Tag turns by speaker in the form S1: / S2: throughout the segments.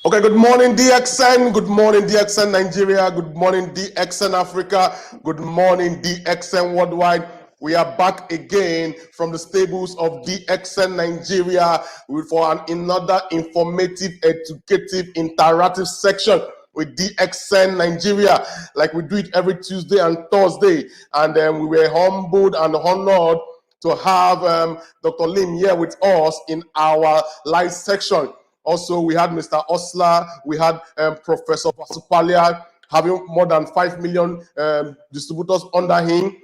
S1: Okay, good morning, DXN. Good morning, DXN Nigeria. Good morning, DXN Africa. Good morning, DXN Worldwide. We are back again from the stables of DXN Nigeria for another informative, educative, interactive section with DXN Nigeria, like we do it every Tuesday and Thursday. And we were humbled and honored to have Dr. Lim here with us in our live section. Also, we had Mr. Osler, we had Professor Vasupalia having more than 5 million distributors under him.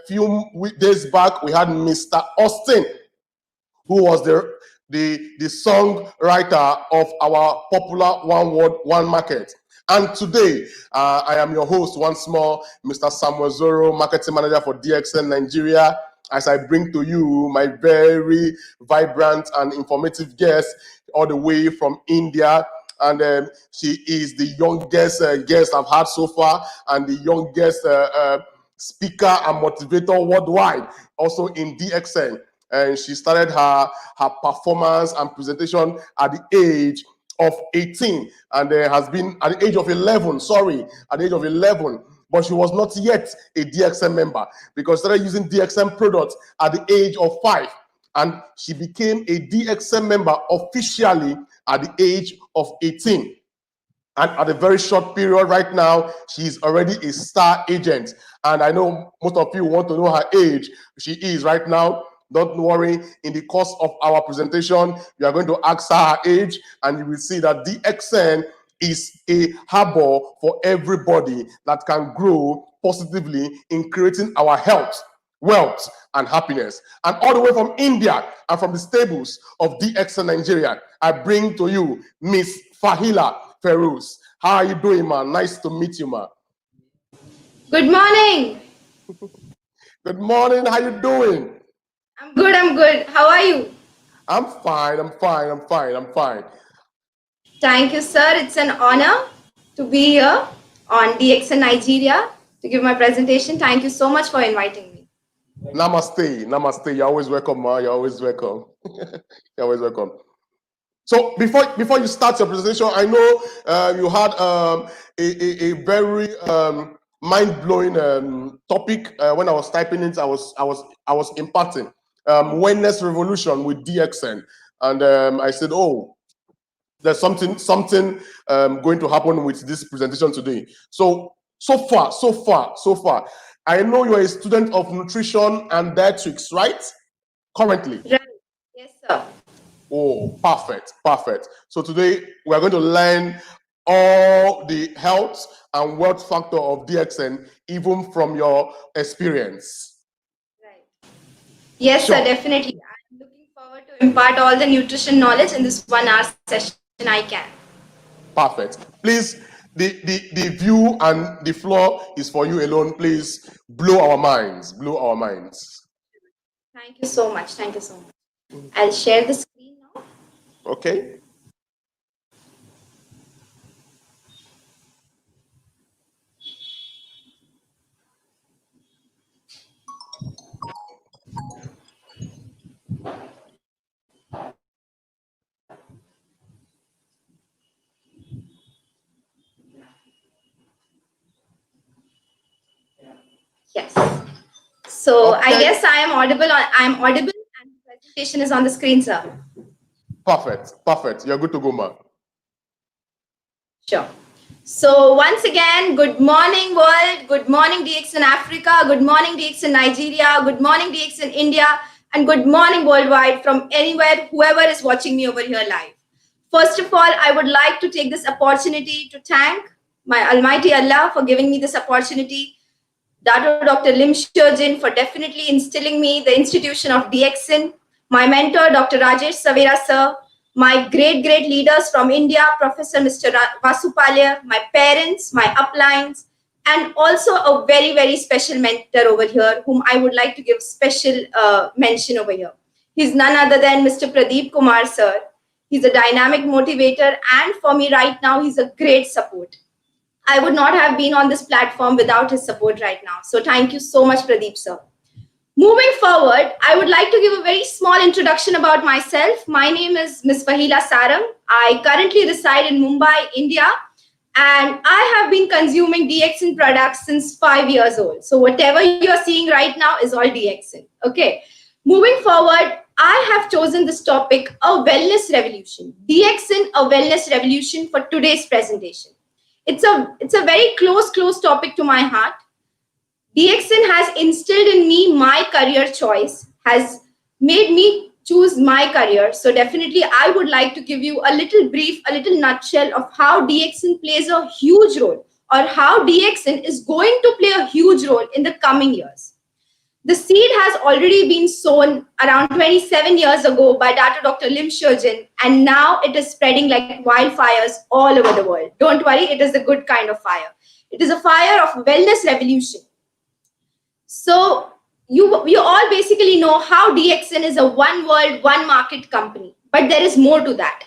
S1: Few days back, we had Mr. Austin, who was the songwriter of our popular One Word, One Market. And today, I am your host once more, Mr. Samuel Zoro, Marketing Manager for DXN Nigeria, as I bring to you my very vibrant and informative guest all the way from India. And she is the youngest guest I've had so far, and the youngest speaker and motivator worldwide, also in DXN. And she started her performance and presentation at the age of 18, and has been at the age of 11, at the age of 11, but she was not yet a DXN member because she started using DXN products at the age of 5, and she became a DXN member officially at the age of 18. And at a very short period right now, she's already a star agent. And I know most of you want to know her age. She is right now. Don't worry, in the course of our presentation, you are going to ask her age, and you will see that DXN is a harbor for everybody that can grow positively in creating our health, wealth, and happiness. And all the way from India and from the stables of DXN Nigeria, I bring to you Miss.FAHEELA, FIROZ. How are you doing, man? Nice to meet you, man.
S2: Good morning.
S1: Good morning. How you doing?
S2: I'm good. I'm good. How are you?
S1: I'm fine. I'm fine. I'm fine. I'm fine.
S2: Thank you, sir. It's an honor to be here on DXN Nigeria to give my presentation. Thank you so much for inviting me.
S1: Namaste. Namaste. You're always welcome, man. You're always welcome. You're always welcome. So before you start your presentation, I know you had a very mind-blowing topic when I was typing it. I was imparting wellness revolution with DXN, and I said, oh, there's something going to happen with this presentation today. So far, I know you're a student of nutrition and dietetics, right? Currently.
S2: Right. Yes, sir.
S1: Oh, perfect. So today we are going to learn all the health and wealth factor of DXN, even from your experience.
S2: Right. Yes,
S1: Sure.
S2: sir. Definitely. I'm looking forward to impart all the nutrition knowledge in this 1 hour session. I can.
S1: Perfect. Please, the view and the floor is for you alone. Please blow our minds. Blow our minds.
S2: Thank you so much. Thank you so much. I'll share the screen now.
S1: Okay.
S2: Yes. So
S1: Okay.
S2: I guess I'm audible and the presentation is on the screen, sir.
S1: Perfect. You're good to go, man.
S2: Sure. So once again, good morning world, good morning DXN Africa, good morning DXN Nigeria, good morning DXN India, and good morning worldwide from anywhere, whoever is watching me over here live. First of all, I would like to take this opportunity to thank my Almighty Allah for giving me this opportunity, Dr. Lim Shurjin for definitely instilling me the institution of DXN, my mentor, Dr. Rajesh Savera sir, my great leaders from India, Professor Mr. Vasupalia, my parents, my uplines, and also a very special mentor over here, whom I would like to give special mention over here. He's none other than Mr. Pradeep Kumar sir. He's a dynamic motivator, and for me right now, he's a great support. I would not have been on this platform without his support right now. So thank you so much, Pradeep sir. Moving forward, I would like to give a very small introduction about myself. My name is Miss.FAHEELA. I currently reside in Mumbai, India, and I have been consuming DXN products since 5 years old. So whatever you are seeing right now is all DXN. Okay. Moving forward, I have chosen this topic, a wellness revolution. DXN, a wellness revolution for today's presentation. It's a very close topic to my heart. DXN has instilled in me my career choice, has made me choose my career. So definitely I would like to give you a little brief, a little nutshell of how DXN plays a huge role, or how DXN is going to play a huge role in the coming years. The seed has already been sown around 27 years ago by Dr. Lim Shojin, and now it is spreading like wildfires all over the world. Don't worry, it is a good kind of fire. It is a fire of wellness revolution. So you all basically know how DXN is a one world, one market company, but there is more to that.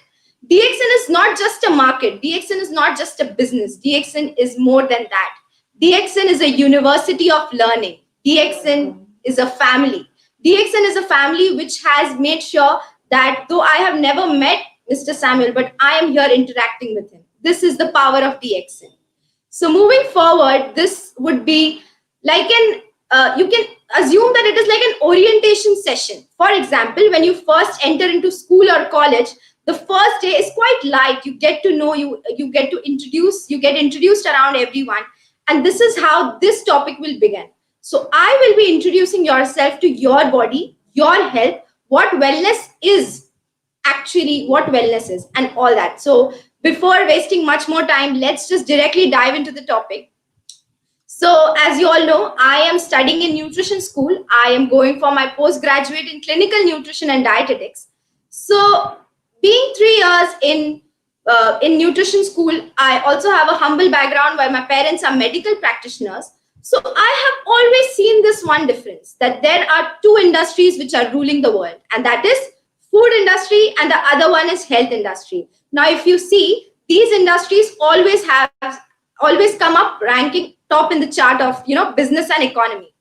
S2: DXN is not just a market. DXN is not just a business. DXN is more than that. DXN is a university of learning. DXN is a family. DXN is a family which has made sure that though I have never met Mr. Samuel, but I am here interacting with him. This is the power of DXN. So moving forward, this would be like you can assume that it is like an orientation session. For example, when you first enter into school or college, the first day is quite light. You get to know, you get introduced around everyone. And this is how this topic will begin. So I will be introducing yourself to your body, your health, what wellness is, actually what wellness is, and all that. So before wasting much more time, let's just directly dive into the topic. So as you all know, I am studying in nutrition school. I am going for my postgraduate in clinical nutrition and dietetics. So being 3 years in nutrition school, I also have a humble background where my parents are medical practitioners. So I have always seen this one difference, that there are two industries which are ruling the world, and that is food industry and the other one is health industry. Now, if you see, these industries always come up ranking top in the chart of business and economy.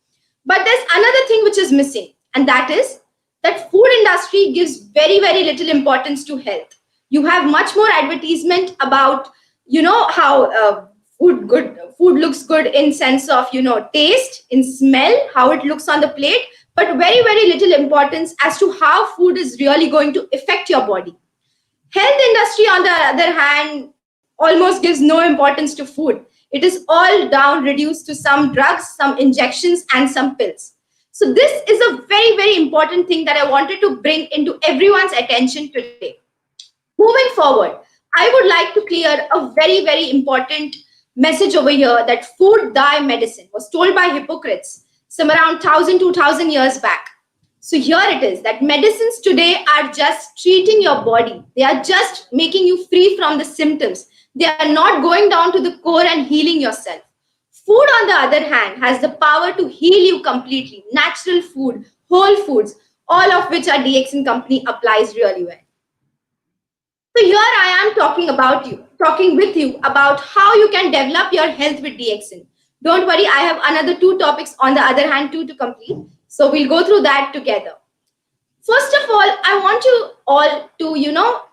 S2: But there's another thing which is missing, and that is that food industry gives very, very little importance to health. You have much more advertisement about how food looks good in sense of taste, in smell, how it looks on the plate, but very, very little importance as to how food is really going to affect your body. Health industry, on the other hand, almost gives no importance to food. It is all down reduced to some drugs, some injections, and some pills. So this is a very, very important thing that I wanted to bring into everyone's attention today. Moving forward, I would like to clear a very, very important message over here, that food thy medicine was told by Hippocrates some around 1,000-2,000 years back. So here it is, that medicines today are just treating your body. They are just making you free from the symptoms. They are not going down to the core and healing yourself. Food, on the other hand, has the power to heal you completely. Natural food, whole foods, all of which our DXN company applies really well. So here I am talking with you about how you can develop your health with DXN. Don't worry, I have another 2 topics on the other hand too to complete. So we'll go through that together. First of all, I want you all to,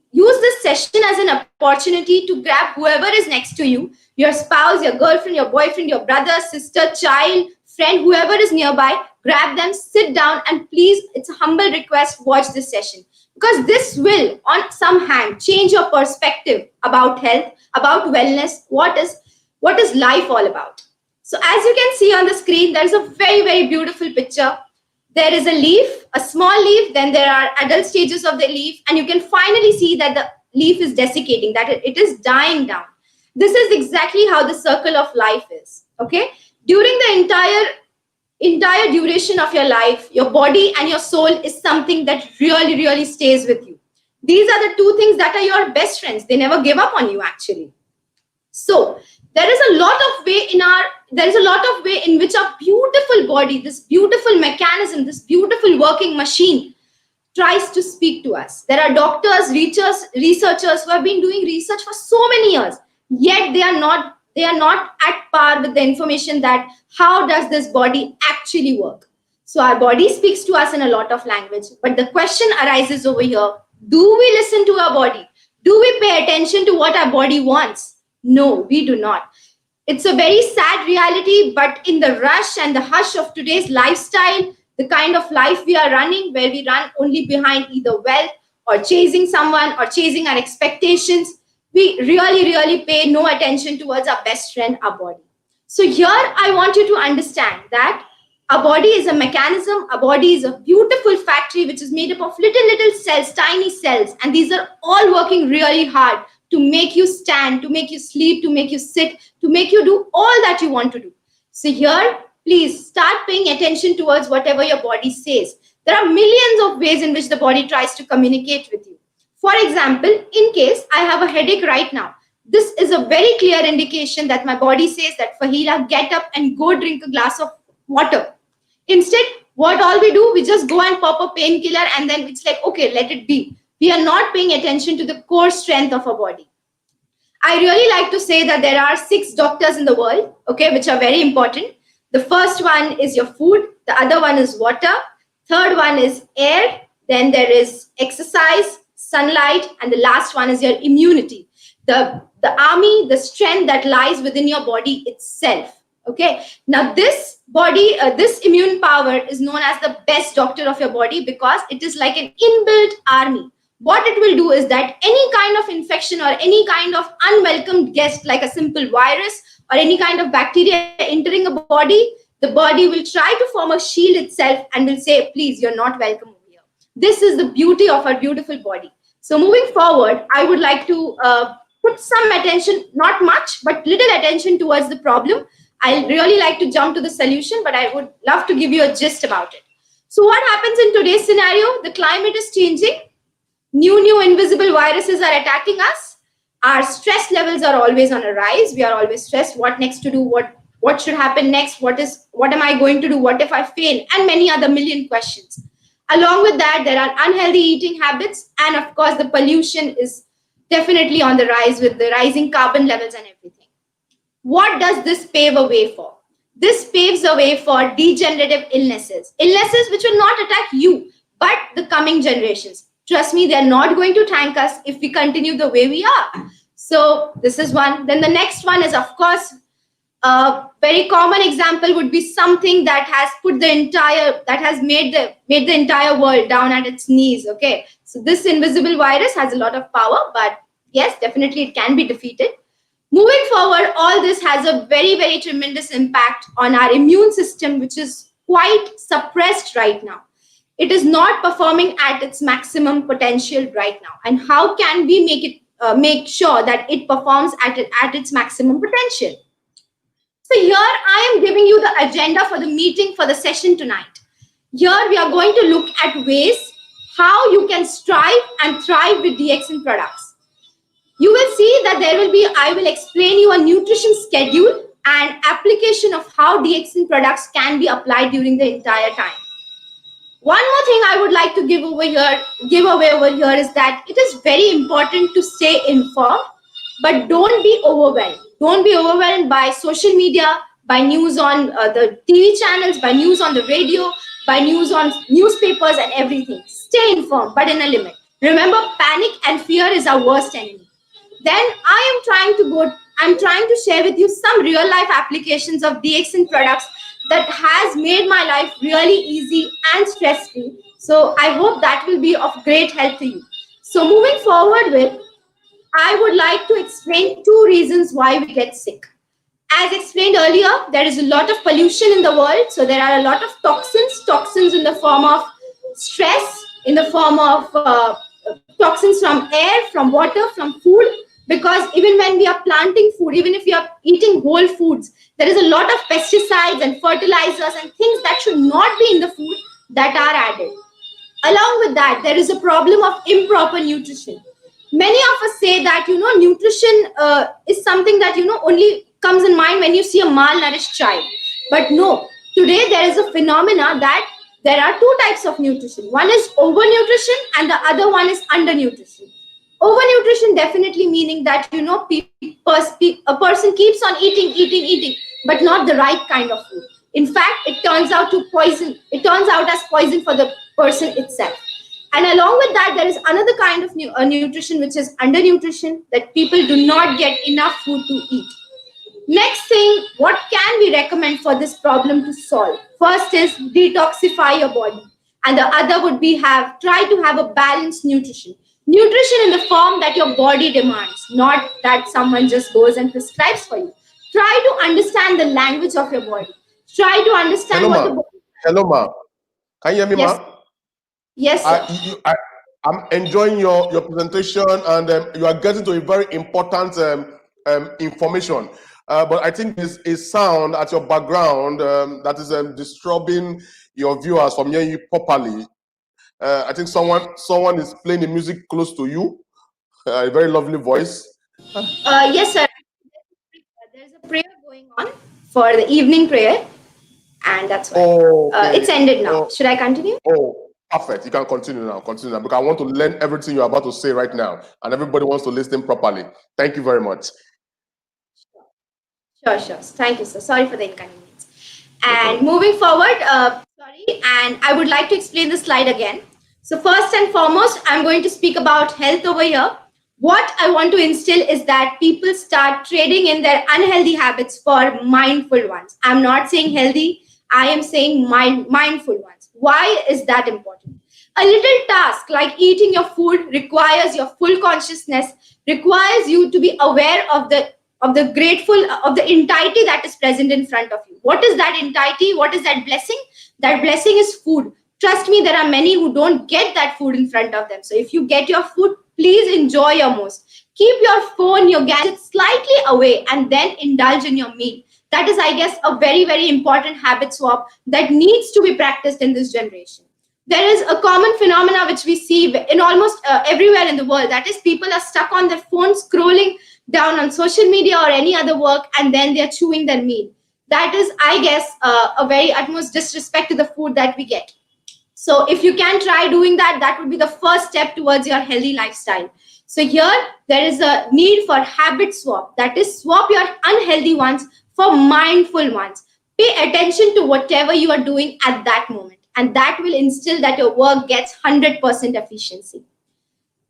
S2: use this session as an opportunity to grab whoever is next to you, your spouse, your girlfriend, your boyfriend, your brother, sister, child, friend, whoever is nearby, grab them, sit down, and please, it's a humble request, watch this session. Because this will, on some hand, change your perspective about health, about wellness, what is life all about. So as you can see on the screen, there's a very, very beautiful picture. There is a leaf, a small leaf, then there are adult stages of the leaf, and you can finally see that the leaf is desiccating, that it is dying down. This is exactly how the circle of life is, okay? During the entire duration of your life, your body and your soul is something that really, really stays with you. These are the 2 things that are your best friends. They never give up on you, actually. So there is a lot of way in which our beautiful body, this beautiful mechanism, this beautiful working machine tries to speak to us. There are doctors, researchers who have been doing research for so many years, yet they are not at par with the information that how does this body actually work. So our body speaks to us in a lot of language. But the question arises over here, do we listen to our body? Do we pay attention to what our body wants? No, we do not. It's a very sad reality, but in the rush and the hush of today's lifestyle, the kind of life we are running, where we run only behind either wealth or chasing someone or chasing our expectations, we really, really pay no attention towards our best friend, our body. So here I want you to understand that our body is a mechanism, our body is a beautiful factory which is made up of little cells, tiny cells, and these are all working really hard to make you stand, to make you sleep, to make you sit, to make you do all that you want to do. So here, please start paying attention towards whatever your body says. There are millions of ways in which the body tries to communicate with you. For example, in case I have a headache right now, this is a very clear indication that my body says that, Fahila, get up and go drink a glass of water. Instead, what all we do, we just go and pop a painkiller and then it's like, okay, let it be. We are not paying attention to the core strength of our body. I really like to say that there are 6 doctors in the world, okay, which are very important. The first one is your food. The other one is water. Third one is air. Then there is exercise, sunlight, and the last one is your immunity. The army, the strength that lies within your body itself. Okay, now this body, this immune power is known as the best doctor of your body because it is like an inbuilt army. What it will do is that any kind of infection or any kind of unwelcomed guest, like a simple virus or any kind of bacteria entering a body, the body will try to form a shield itself and will say, please, you're not welcome over here. This is the beauty of our beautiful body. So moving forward, I would like to put some attention, not much, but little attention towards the problem. I really like to jump to the solution, but I would love to give you a gist about it. So what happens in today's scenario? The climate is changing. New invisible viruses are attacking us. Our stress levels are always on a rise. We are always stressed. What next to do? What should happen next? What am I going to do? What if I fail? And many other million questions. Along with that, there are unhealthy eating habits. And of course, the pollution is definitely on the rise with the rising carbon levels and everything. What does this pave a way for? This paves a way for degenerative illnesses. Illnesses which will not attack you, but the coming generations. Trust me, they're not going to thank us if we continue the way we are. So this is one. Then the next one is, of course, a very common example would be something that has made the entire world down at its knees. Okay. So this invisible virus has a lot of power, but yes, definitely it can be defeated. Moving forward, all this has a very, very tremendous impact on our immune system, which is quite suppressed right now. It is not performing at its maximum potential right now. And how can we make sure that it performs at its maximum potential? So here I am giving you the agenda for the meeting for the session tonight. Here we are going to look at ways how you can strive and thrive with DXN products. You will see that I will explain you a nutrition schedule and application of how DXN products can be applied during the entire time. One more thing I would like to give away over here is that it is very important to stay informed, but don't be overwhelmed. Don't be overwhelmed by social media, by news on the TV channels, by news on the radio, by news on newspapers and everything. Stay informed, but in a limit. Remember, panic and fear is our worst enemy. Then I'm trying to share with you some real life applications of DXN products that has made my life really easy and stress free. So I hope that will be of great help to you. So moving forward with, I would like to explain 2 reasons why we get sick. As explained earlier, there is a lot of pollution in the world. So there are a lot of toxins in the form of stress, in the form of toxins from air, from water, from food. Because even when we are planting food, even if we are eating whole foods, there is a lot of pesticides and fertilizers and things that should not be in the food that are added. Along with that, there is a problem of improper nutrition. Many of us say that, nutrition is something that, only comes in mind when you see a malnourished child. But no, today there is a phenomena that there are 2 types of nutrition. One is overnutrition and the other one is undernutrition. Overnutrition definitely meaning that, a person keeps on eating, but not the right kind of food. In fact, it turns out to poison. It turns out as poison for the person itself. And along with that, there is another kind of nutrition, which is undernutrition, that people do not get enough food to eat. Next thing, what can we recommend for this problem to solve? First is detoxify your body, and the other would be try to have a balanced nutrition. Nutrition in the form that your body demands, not that someone just goes and prescribes for you. Try to understand the language of your body. Try to understand
S1: Hello,
S2: what the
S1: ma.
S2: body.
S1: Hello, ma. Can you hear me,
S2: Yes,
S1: ma?
S2: yes,
S1: I,
S2: sir.
S1: I'm enjoying your presentation, and you are getting to a very important information. But I think there's a sound at your background that is disturbing your viewers from hearing you properly. I think someone is playing the music close to you. A very lovely voice.
S2: Yes, sir. There's a prayer going on for the evening prayer, and that's why.
S1: Oh, okay.
S2: It's ended now.
S1: Oh,
S2: Should I continue?
S1: oh, perfect. You can continue now. Continue now, because I want to learn everything you're about to say right now, and everybody wants to listen properly. Thank you very much.
S2: Sure, sure. Thank you, sir. Sorry for the inconvenience.
S1: No
S2: And
S1: problem.
S2: moving forward, and I would like to explain the slide again. So first and foremost, I'm going to speak about health over here. What I want to instill is that people start trading in their unhealthy habits for mindful ones. I'm not saying healthy, I am saying mindful ones. Why is that important? A little task like eating your food requires your full consciousness, requires you to be aware of the grateful of the entirety that is present in front of you. What is that entirety? What is that blessing? That blessing is food. Trust me, there are many who don't get that food in front of them. So if you get your food, please enjoy your most. Keep your phone, your gadgets slightly away, and then indulge in your meal. That is, I guess, a very, very important habit swap that needs to be practiced in this generation. There is a common phenomena which we see in almost everywhere in the world. That is, people are stuck on their phones, scrolling down on social media or any other work, and then they're chewing their meal. That is, I guess, a very utmost disrespect to the food that we get. So if you can try doing that, that would be the first step towards your healthy lifestyle. So here, there is a need for habit swap. That is, swap your unhealthy ones for mindful ones. Pay attention to whatever you are doing at that moment, and that will instill that your work gets 100% efficiency.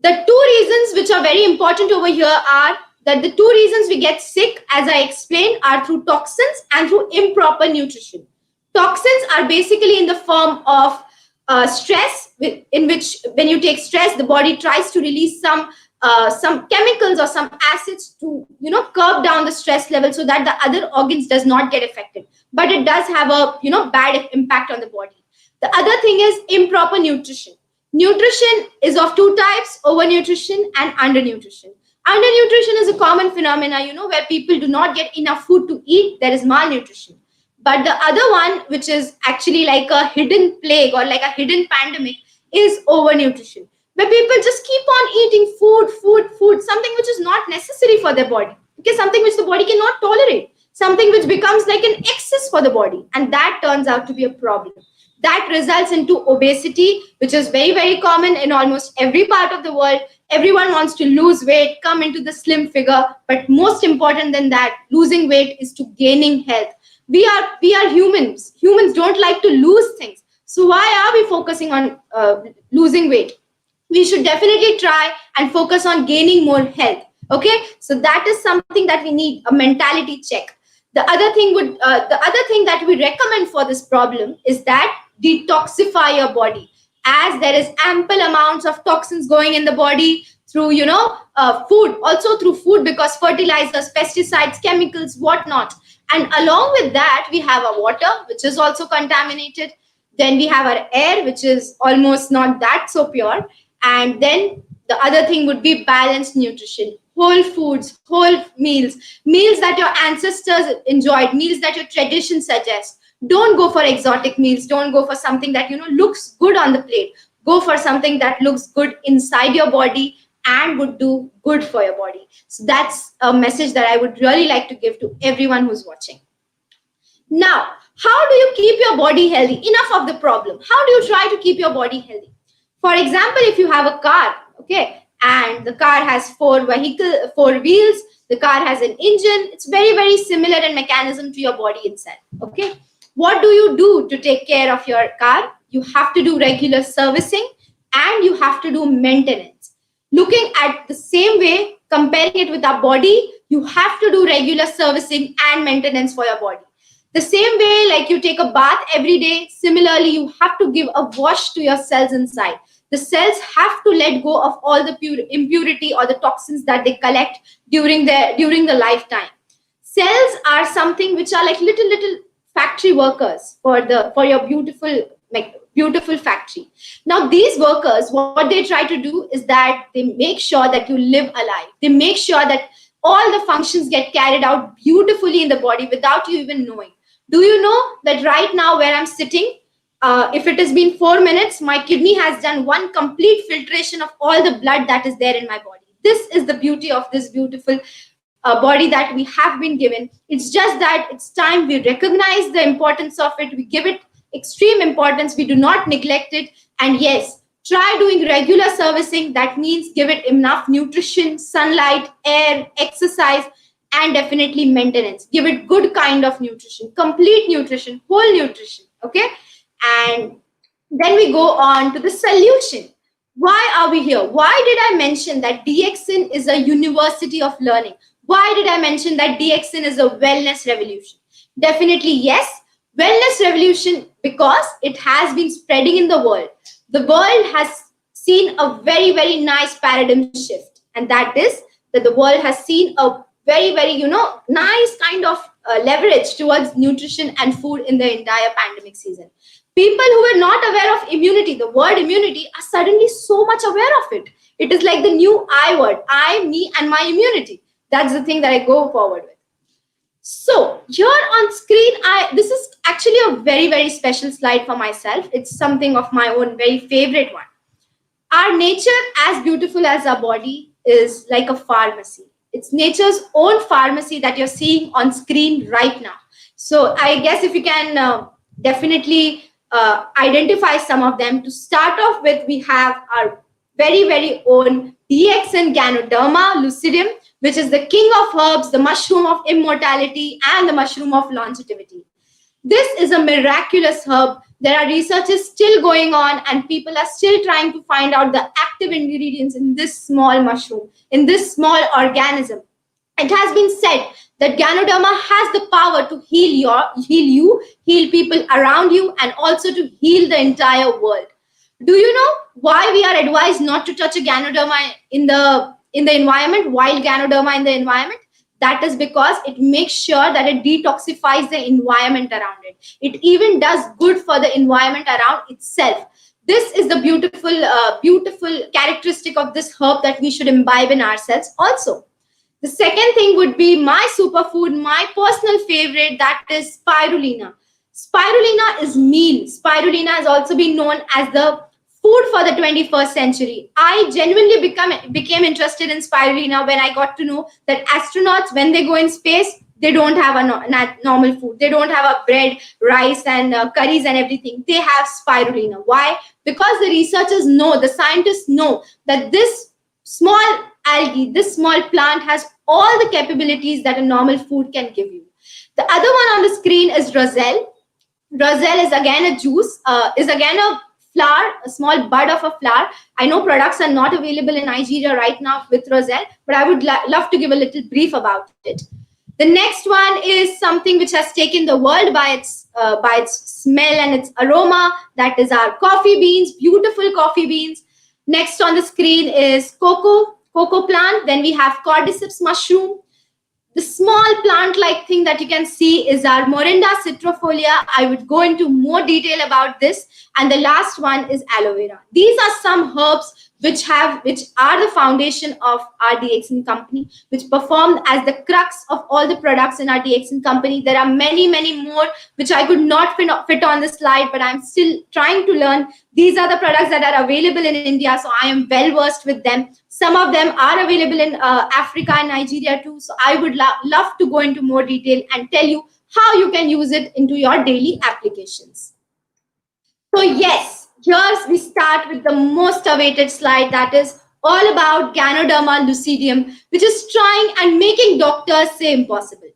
S2: The two reasons which are very important over here are that the two reasons we get sick, as I explained, are through toxins and through improper nutrition. Toxins are basically in the form of stress, in which when you take stress, the body tries to release some chemicals or some acids to curb down the stress level so that the other organs does not get affected. But it does have a bad impact on the body. The other thing is improper nutrition. Nutrition is of two types: overnutrition and undernutrition. Undernutrition is a common phenomena, where people do not get enough food to eat. There is malnutrition. But the other one, which is actually like a hidden plague or like a hidden pandemic, is overnutrition, where people just keep on eating food, something which is not necessary for their body. Okay, something which the body cannot tolerate, something which becomes like an excess for the body, and that turns out to be a problem. That results into obesity, which is very, very common in almost every part of the world. Everyone wants to lose weight, come into the slim figure, but most important than that, losing weight is to gaining health. We are humans. Humans don't like to lose things. So why are we focusing on losing weight? We should definitely try and focus on gaining more health. Okay, so that is something that we need, a mentality check. The other thing that we recommend for this problem is that detoxify your body, as there is ample amounts of toxins going in the body through food, also through food, because fertilizers, pesticides, chemicals, whatnot. And along with that, we have our water, which is also contaminated. Then we have our air, which is almost not that so pure. And then the other thing would be balanced nutrition: whole foods, whole meals, meals that your ancestors enjoyed, meals that your tradition suggests. Don't go for exotic meals. Don't go for something that looks good on the plate. Go for something that looks good inside your body and would do good for your body. So that's a message that I would really like to give to everyone who's watching. Now, how do you keep your body healthy? Enough of the problem. How do you try to keep your body healthy? For example, if you have a car, okay, and the car has four wheels, the car has an engine. It's very, very similar in mechanism to your body itself. Okay. What do you do to take care of your car? You have to do regular servicing and you have to do maintenance. Looking at the same way, comparing it with our body, you have to do regular servicing and maintenance for your body. The same way, like you take a bath every day, similarly, you have to give a wash to your cells inside. The cells have to let go of all the impurity or the toxins that they collect during the lifetime. Cells are something which are like little factory workers for your beautiful factory. Now these workers, what they try to do is that they make sure that you live alive. They make sure that all the functions get carried out beautifully in the body without you even knowing. Do you know that right now where I'm sitting, if it has been 4 minutes, my kidney has done one complete filtration of all the blood that is there in my body. This is the beauty of this beautiful body that we have been given. It's just that it's time we recognize the importance of it. We give it extreme importance. We do not neglect it. And yes, try doing regular servicing. That means give it enough nutrition, sunlight, air, exercise, and definitely maintenance. Give it good kind of nutrition, complete nutrition, whole nutrition. Okay. And then we go on to the solution. Why are we here? Why did I mention that DXN is a university of learning? Why did I mention that DXN is a wellness revolution? Definitely yes, wellness revolution, because it has been spreading in the world. The world has seen a very nice paradigm shift, and that is that the world has seen a very nice kind of leverage towards nutrition and food in the entire pandemic season. People who were not aware of immunity, the word immunity, are suddenly so much aware of it. It is like the new I word, I, me, and my immunity. That's the thing that I go forward with. So here on screen, this is actually a very special slide for myself. It's something of my own very favorite one. Our nature, as beautiful as our body, is like a pharmacy. It's nature's own pharmacy that you're seeing on screen right now. So I guess if you can definitely identify some of them. To start off with, we have our very own DXN Ganoderma lucidum, which is the king of herbs, the mushroom of immortality, and the mushroom of longevity. This is a miraculous herb. There are researches still going on, and people are still trying to find out the active ingredients in this small mushroom, in this small organism. It has been said that Ganoderma has the power to heal people around you, and also to heal the entire world. Do you know why we are advised not to touch a Ganoderma in the environment, wild Ganoderma in the environment? That is because it makes sure that it detoxifies the environment around it. It even does good for the environment around itself. This is the beautiful characteristic of this herb that we should imbibe in ourselves also. The second thing would be my superfood, my personal favorite, that is spirulina. Spirulina is meal. Spirulina has also been known as the food for the 21st century. I genuinely became interested in spirulina when I got to know that astronauts, when they go in space, they don't have a normal food. They don't have a bread, rice, and curries and everything. They have spirulina. Why? Because the researchers know, the scientists know that this small algae, this small plant has all the capabilities that a normal food can give you. The other one on the screen is roselle. Roselle is again a juice, is again a flower, a small bud of a flower. I know products are not available in Nigeria right now with roselle, but I would love to give a little brief about it. The next one is something which has taken the world by its smell and its aroma. That is our coffee beans, beautiful coffee beans. Next on the screen is cocoa plant. Then we have cordyceps mushroom. The small plant-like thing that you can see is our Morinda citrifolia. I would go into more detail about this. And the last one is aloe vera. These are some herbs which are the foundation of our DXN company, which performed as the crux of all the products in our DXN company. There are many more which I could not fit on the slide, but I'm still trying to learn. These are the products that are available in India, so I am well versed with them. Some of them are available in Africa and Nigeria too. So I would love to go into more detail and tell you how you can use it into your daily applications. So yes, here we start with the most awaited slide, that is all about Ganoderma lucidum, which is trying and making doctors say impossible.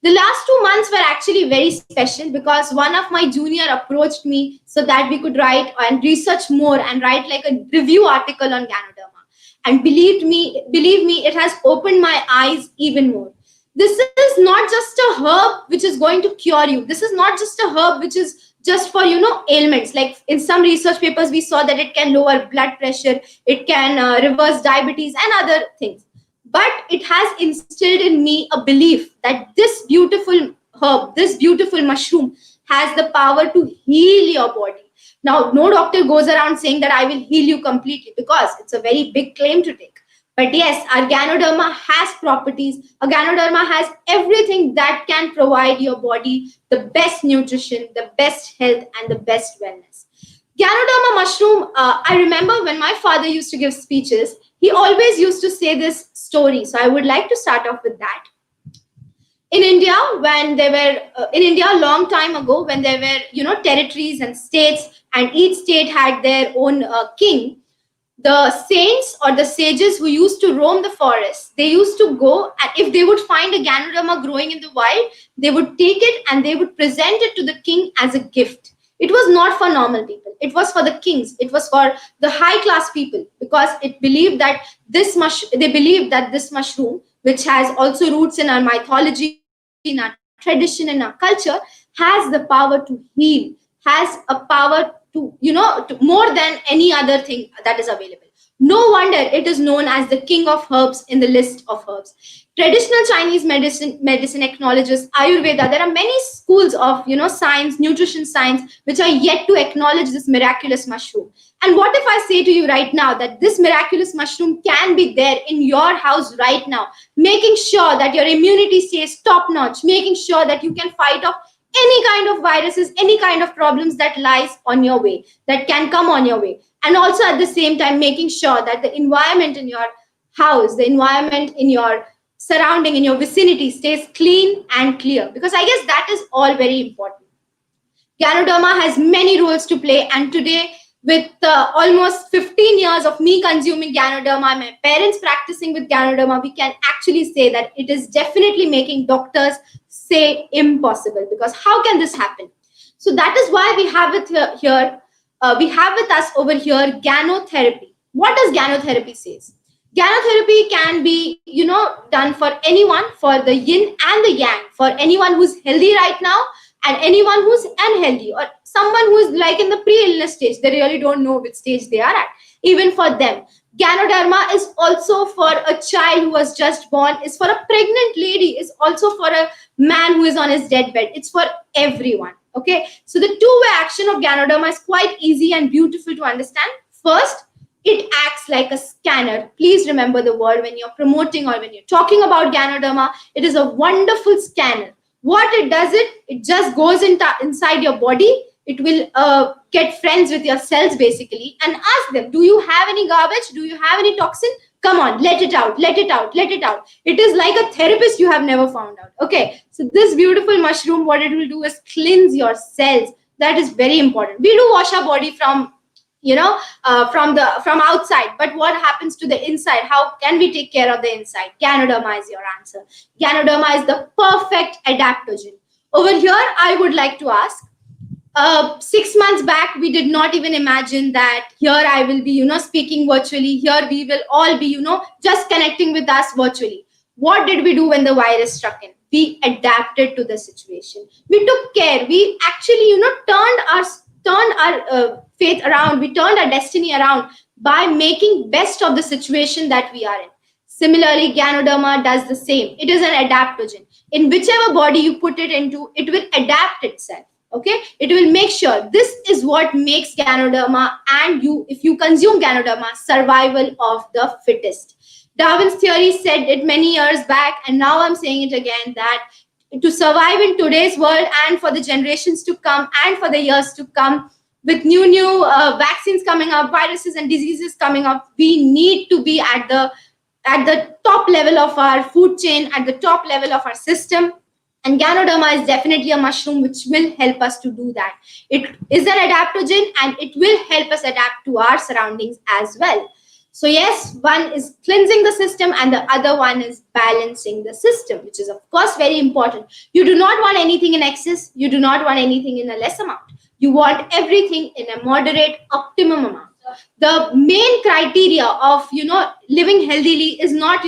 S2: The last 2 months were actually very special because one of my junior approached me so that we could write and research more and write like a review article on Ganoderma. And believe me, it has opened my eyes even more. This is not just a herb which is going to cure you. This is not just a herb which is just for ailments. Like in some research papers, we saw that it can lower blood pressure, it can reverse diabetes and other things. But it has instilled in me a belief that this beautiful herb, this beautiful mushroom, has the power to heal your body. Now, no doctor goes around saying that I will heal you completely, because it's a very big claim to take. But yes, our Ganoderma has properties. Our Ganoderma has everything that can provide your body the best nutrition, the best health, and the best wellness. Ganoderma mushroom, I remember when my father used to give speeches, he always used to say this story. So I would like to start off with that. In India, when there were in India a long time ago, when there were territories and states, and each state had their own king, the saints or the sages who used to roam the forest, they used to go, and if they would find a Ganoderma growing in the wild, they would take it and they would present it to the king as a gift. It was not for normal people. It was for the kings. It was for the high class people, because it believed that they believed that this mushroom, which has also roots in our mythology, in our tradition, in our culture, has the power to heal, has a power to more than any other thing that is available. No wonder it is known as the king of herbs in the list of herbs. Traditional Chinese medicine acknowledges Ayurveda. There are many schools of science, nutrition science, which are yet to acknowledge this miraculous mushroom. And what if I say to you right now that this miraculous mushroom can be there in your house right now, making sure that your immunity stays top notch, making sure that you can fight off any kind of viruses, any kind of problems that lies on your way, that can come on your way. And also at the same time, making sure that the environment in your house, the environment in your surrounding, in your vicinity stays clean and clear. Because I guess that is all very important. Ganoderma has many roles to play, and today, with almost 15 years of me consuming Ganoderma, my parents practicing with Ganoderma, we can actually say that it is definitely making doctors say impossible, because how can this happen? So that is why we have it here. We have with us over here Ganotherapy. What does Ganotherapy says? Ganotherapy can be, done for anyone, for the yin and the yang, for anyone who's healthy right now and anyone who's unhealthy, or someone who's like in the pre-illness stage. They really don't know which stage they are at. Even for them. Ganoderma is also for a child who was just born, is for a pregnant lady, is also for a man who is on his deathbed. It's for everyone. Okay. So the two-way action of Ganoderma is quite easy and beautiful to understand. First, it acts like a scanner. Please remember the word when you're promoting or when you're talking about Ganoderma. It is a wonderful scanner. What it does, it just goes inside your body. It will get friends with your cells basically and ask them, do you have any garbage? Do you have any toxin? Come on, let it out, let it out, let it out. It is like a therapist you have never found out. Okay, so this beautiful mushroom, what it will do is cleanse your cells. That is very important. We do wash our body from from outside, but what happens to the inside? How can we take care of the inside? Ganoderma is your answer. Ganoderma is the perfect adaptogen. Over here, I would like to ask, 6 months back, we did not even imagine that here I will be, speaking virtually. Here we will all be, just connecting with us virtually. What did we do when the virus struck in? We adapted to the situation. We took care. We actually, turned our faith around. We turned our destiny around by making best of the situation that we are in. Similarly, Ganoderma does the same. It is an adaptogen. In whichever body you put it into, it will adapt itself. Okay, it will make sure. This is what makes Ganoderma, and if you consume Ganoderma, survival of the fittest. Darwin's theory said it many years back, and now I'm saying it again, that to survive in today's world and for the generations to come and for the years to come, with new vaccines coming up, viruses and diseases coming up, we need to be at the top level of our food chain, at the top level of our system. And Ganoderma is definitely a mushroom which will help us to do that. It is an adaptogen and it will help us adapt to our surroundings as well. So yes, one is cleansing the system and the other one is balancing the system, which is of course very important. You do not want anything in excess. You do not want anything in a less amount. You want everything in a moderate, optimum amount. The main criteria of living healthily is not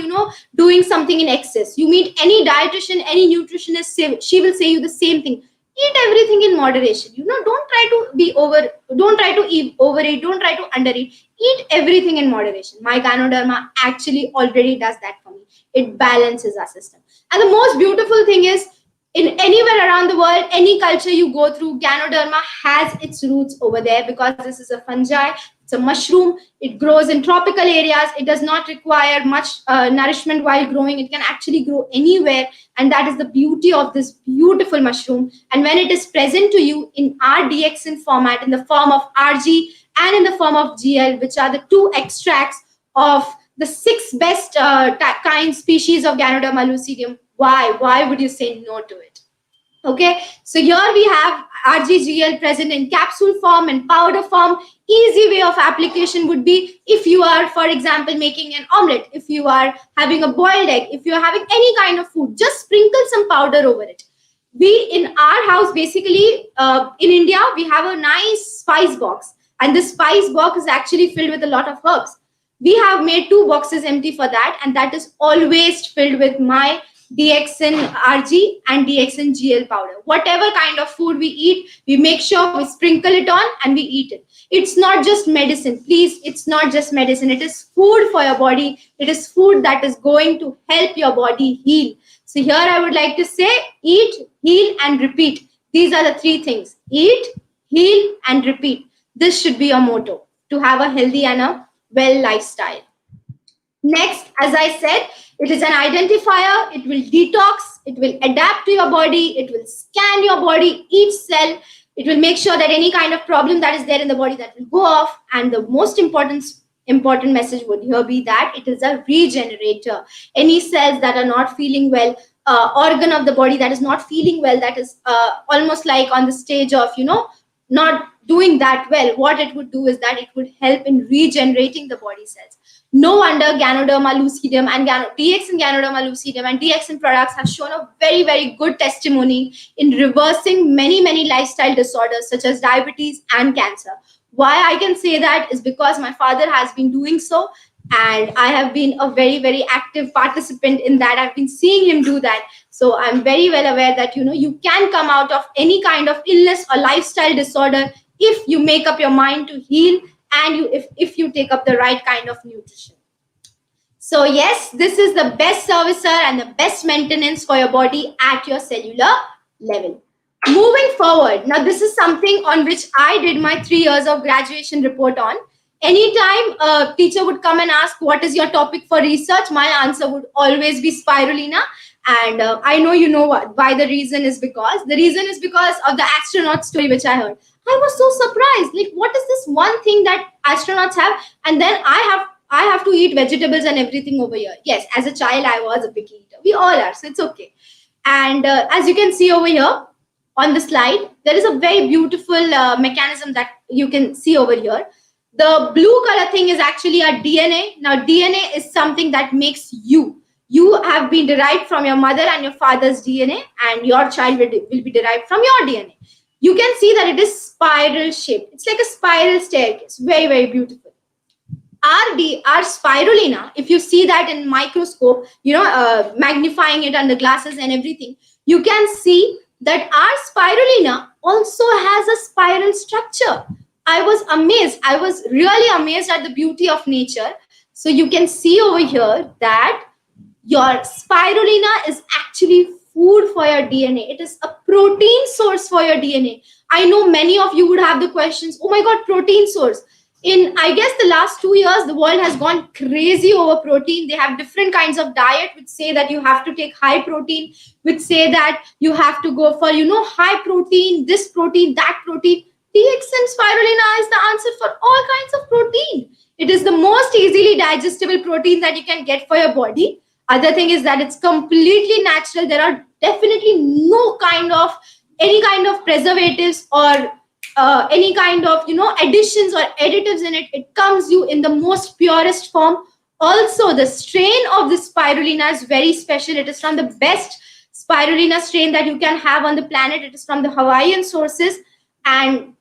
S2: doing something in excess. You meet any dietitian, any nutritionist, she will say you the same thing: eat everything in moderation. Don't try to be over, don't try to eat overeat, don't try to undereat. Eat everything in moderation. My Ganoderma actually already does that for me. It balances our system. And the most beautiful thing is, in anywhere around the world, any culture you go through, Ganoderma has its roots over there, because this is a fungi, it's a mushroom. It grows in tropical areas. It does not require much nourishment while growing. It can actually grow anywhere. And that is the beauty of this beautiful mushroom. And when it is present to you in our DXN format, in the form of RG and in the form of GL, which are the two extracts of the six best kind species of Ganoderma lucidum, why would you say no to it? Okay, so here we have RGGL present in capsule form and powder form. Easy way of application would be, if you are, for example, making an omelette, if you are having a boiled egg, if you are having any kind of food, just sprinkle some powder over it. We, in our house, basically, in India, we have a nice spice box, and this spice box is actually filled with a lot of herbs. We have made 2 boxes empty for that, and that is always filled with my DXN RG and DXN GL powder. Whatever kind of food we eat, we make sure we sprinkle it on and we eat it. It's not just medicine. Please, it's not just medicine. It is food for your body. It is food that is going to help your body heal. So here I would like to say, eat, heal, and repeat. These are the 3 things: eat, heal, and repeat. This should be your motto to have a healthy and a well lifestyle. Next, as I said, it is an identifier. It will detox. It will adapt to your body. It will scan your body, each cell. It will make sure that any kind of problem that is there in the body, that will go off. And the most important message would here be that it is a regenerator. Any cells that are not feeling well, organ of the body that is not feeling well, that is almost like on the stage of not doing that well, what it would do is that it would help in regenerating the body cells. No wonder Ganoderma lucidum and DXN Ganoderma lucidum and DXN products have shown a very, very good testimony in reversing many lifestyle disorders such as diabetes and cancer. Why I can say that is because my father has been doing so, and I have been a very, very active participant in that. I've been seeing him do that. So I'm very well aware that you can come out of any kind of illness or lifestyle disorder if you make up your mind to heal, and if you take up the right kind of nutrition. So yes, this is the best servicer and the best maintenance for your body at your cellular level. Moving forward, now this is something on which I did my 3 years of graduation report on. Anytime a teacher would come and ask, what is your topic for research? My answer would always be spirulina. And I know you know why. The reason is because of the astronaut story which I heard. I was so surprised. Like, what is this one thing that astronauts have? And then I have to eat vegetables and everything over here. Yes, as a child, I was a picky eater. We all are, so it's okay. And as you can see over here on the slide, there is a very beautiful mechanism that you can see over here. The blue color thing is actually our DNA. Now, DNA is something that makes you. You have been derived from your mother and your father's DNA, and your child will be derived from your DNA. You can see that it is spiral shaped. It's like a spiral staircase. Very, very beautiful. Our spirulina, if you see that in microscope, magnifying it under glasses and everything, you can see that our spirulina also has a spiral structure. I was amazed. I was really amazed at the beauty of nature. So you can see over here that your spirulina is actually food for your DNA. It is a protein source for your DNA. I know many of you would have the questions, oh my God, protein source. In, I guess, the last 2 years, the world has gone crazy over protein. They have different kinds of diet which say that you have to take high protein, which say that you have to go for, high protein, this protein, that protein. DXN spirulina is the answer for all kinds of protein. It is the most easily digestible protein that you can get for your body. Other thing is that it's completely natural. There are definitely any kind of preservatives or any kind of additions or additives in it. It comes you in the most purest form. Also, the strain of this spirulina is very special. It is from the best spirulina strain that you can have on the planet. It is from the Hawaiian sources. And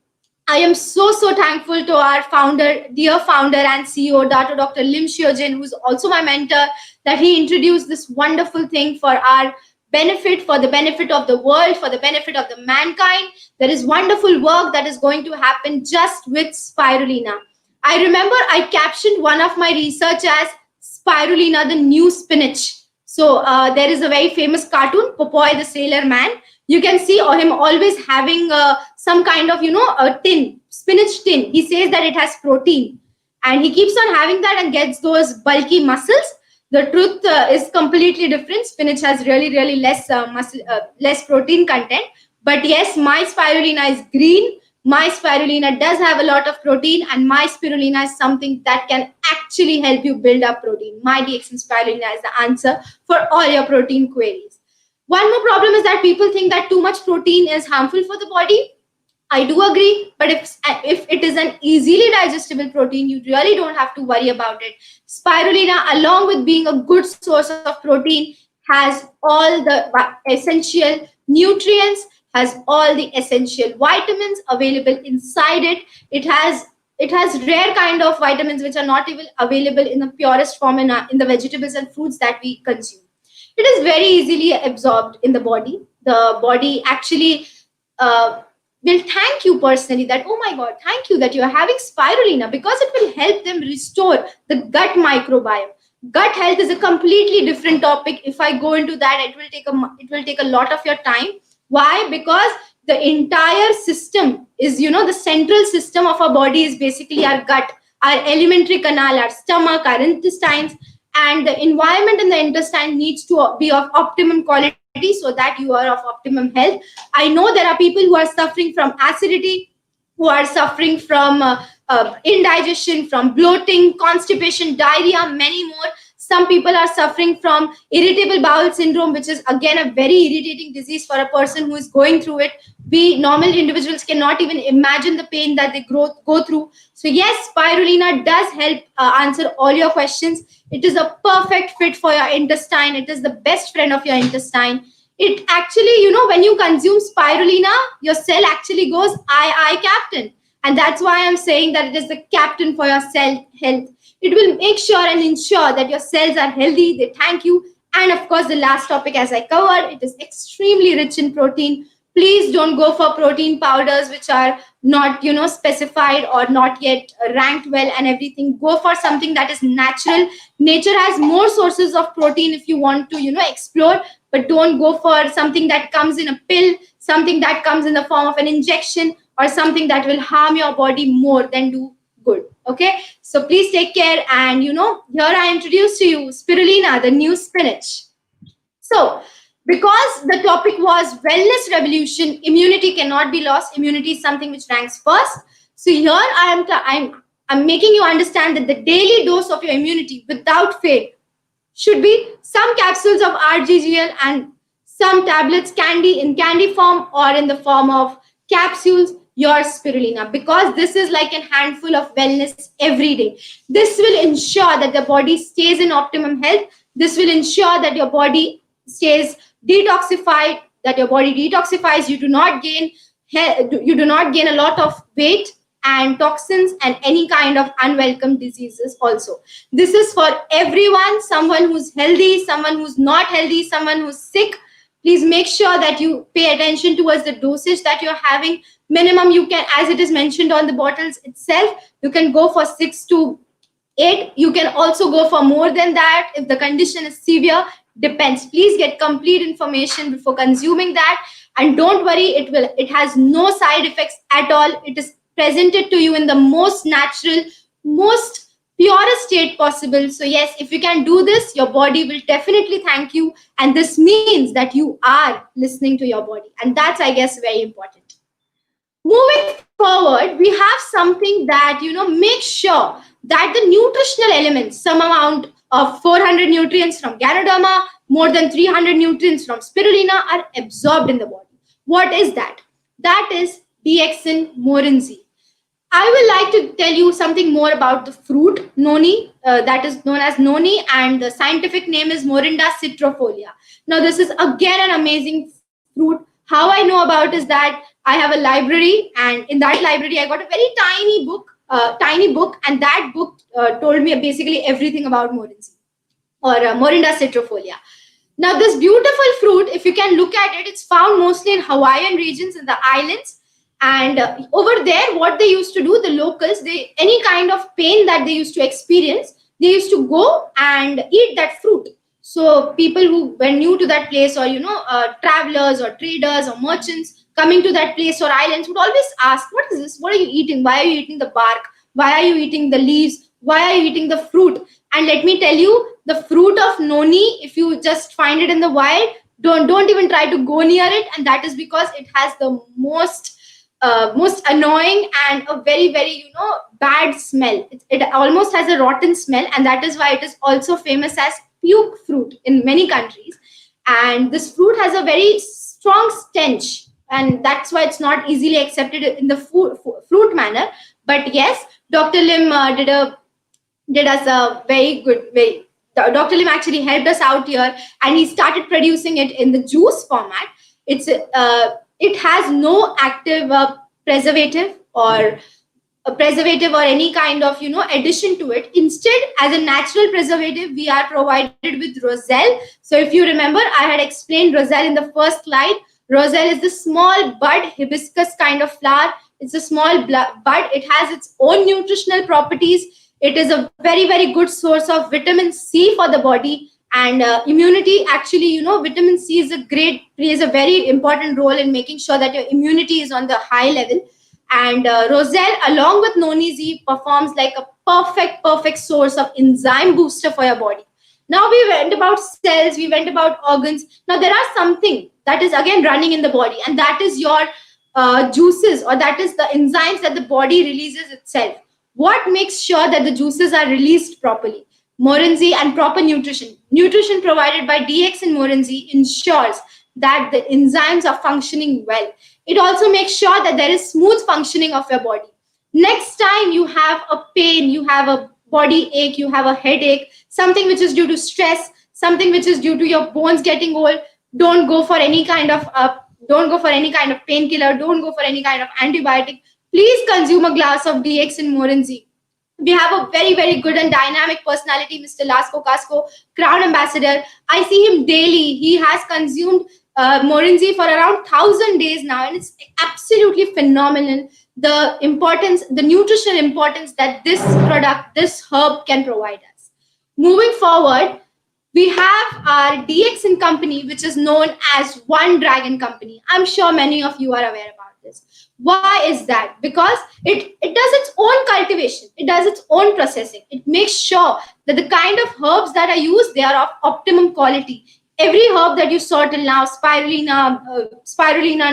S2: I am so thankful to our founder, dear founder and CEO, Dr. Lim Xiojin, who's also my mentor, that he introduced this wonderful thing for our benefit, for the benefit of the world, for the benefit of the mankind. There is wonderful work that is going to happen just with spirulina. I remember I captioned one of my research as spirulina, the new spinach. So there is a very famous cartoon, Popeye the Sailor Man. You can see him always having some kind of, a tin, spinach tin. He says that it has protein. And he keeps on having that and gets those bulky muscles. The truth is completely different. Spinach has really less less protein content. But yes, my spirulina is green. My spirulina does have a lot of protein, and my spirulina is something that can actually help you build up protein. My DXN spirulina is the answer for all your protein queries. One more problem is that people think that too much protein is harmful for the body. I do agree, but if it is an easily digestible protein, you really don't have to worry about it. Spirulina, along with being a good source of protein, has all the essential nutrients, has all the essential vitamins available inside it. It has rare kind of vitamins which are not even available in the purest form in the vegetables and fruits that we consume. It is very easily absorbed in the body. The body actually will thank you personally that, oh my God, thank you that you're having spirulina, because it will help them restore the gut microbiome. Gut health is a completely different topic. If I go into that, it will take a lot of your time. Why? Because the entire system is, the central system of our body is basically our gut, our alimentary canal, our stomach, our intestines, and the environment in the intestine needs to be of optimum quality so that you are of optimum health. I know there are people who are suffering from acidity, who are suffering from indigestion, from bloating, constipation, diarrhea, many more. Some people are suffering from irritable bowel syndrome, which is again a very irritating disease for a person who is going through it. We normal individuals cannot even imagine the pain that they go through. So yes, spirulina does help answer all your questions. It is a perfect fit for your intestine. It is the best friend of your intestine. It actually, when you consume spirulina, your cell actually goes, I, captain. And that's why I'm saying that it is the captain for your cell health. It will make sure and ensure that your cells are healthy. They thank you. And of course, the last topic, as I covered, it is extremely rich in protein. Please don't go for protein powders which are not, specified or not yet ranked well and everything. Go for something that is natural. Nature has more sources of protein if you want to, explore. But don't go for something that comes in a pill, something that comes in the form of an injection, or something that will harm your body more than do good. Okay, so please take care. And here I introduce to you spirulina, the new spinach. So because the topic was wellness revolution, immunity cannot be lost. Immunity is something which ranks first. So here I'm making you understand that the daily dose of your immunity without fail should be some capsules of RGGL and some tablets, candy in candy form or in the form of capsules, your spirulina, because this is like a handful of wellness every day. This will ensure that the body stays in optimum health. This will ensure that your body stays detoxified, that your body detoxifies. You do not gain a lot of weight and toxins and any kind of unwelcome diseases also. This is for everyone, someone who's healthy, someone who's not healthy, someone who's sick. Please make sure that you pay attention towards the dosage that you're having. Minimum you can, as it is mentioned on the bottles itself, you can go for 6 to 8. You can also go for more than that if the condition is severe. Depends. Please get complete information before consuming that. And don't worry, it has no side effects at all. It is presented to you in the most natural, most purest state possible. So yes, if you can do this, your body will definitely thank you. And this means that you are listening to your body. And that's, I guess, very important. Moving forward, we have something that, make sure that the nutritional elements, some amount of 400 nutrients from Ganoderma, more than 300 nutrients from spirulina are absorbed in the body. What is that? That is DXN Morenzi. I would like to tell you something more about the fruit noni, that is known as noni, and the scientific name is Morinda citrifolia. Now, this is again an amazing fruit. How I know about is that I have a library, and in that library, I got a very tiny book, and that book told me basically everything about Morenzi or Morinda citrifolia. Now, this beautiful fruit, if you can look at it, it's found mostly in Hawaiian regions in the islands. And over there, what they used to do, the locals, they any kind of pain that they used to experience, they used to go and eat that fruit. So people who were new to that place, or travelers or traders or merchants coming to that place or islands, would always ask, "What is this? What are you eating? Why are you eating the bark? Why are you eating the leaves? Why are you eating the fruit?" And let me tell you, the fruit of noni, if you just find it in the wild, don't even try to go near it, and that is because it has the most annoying and a very very bad smell. It almost has a rotten smell, and that is why it is also famous as puke fruit in many countries. And this fruit has a very strong stench, and that's why it's not easily accepted in the fruit manner. But yes, Dr. Lim did us a very good way. Dr. Lim actually helped us out here, and he started producing it in the juice format. It has no active preservative or any kind of addition to it. Instead, as a natural preservative, we are provided with roselle. So if you remember, I had explained roselle in the first slide. Roselle is the small bud hibiscus kind of flower. It's a small bud. It has its own nutritional properties. It is a very very good source of vitamin C for the body and immunity. Actually, vitamin C plays a very important role in making sure that your immunity is on the high level. And roselle, along with noni performs like a perfect source of enzyme booster for your body. Now we went about cells, we went about organs. Now there are something that is again running in the body, and that is your juices, or that is the enzymes that the body releases itself. What makes sure that the juices are released properly? Morenzi and proper nutrition. Nutrition provided by DX and Morenzi ensures that the enzymes are functioning well. It also makes sure that there is smooth functioning of your body. Next time you have a pain, you have a body ache, you have a headache, something which is due to stress, something which is due to your bones getting old, don't go for any kind of painkiller, don't go for any kind of antibiotic. Please consume a glass of DX and Morenzi. We have a very very good and dynamic personality, Mr. Lasco Casco, Crown Ambassador. I see him daily. He has consumed Morenzi for around 1,000 days now, and it's absolutely phenomenal. The nutritional importance that this herb can provide us. Moving forward, we have our DXN company, which is known as One Dragon Company. I'm sure many of you are aware about this. Why is that? Because it does its own cultivation, it does its own processing. It makes sure that the kind of herbs that are used, they are of optimum quality. Every herb that you saw till now, spirulina,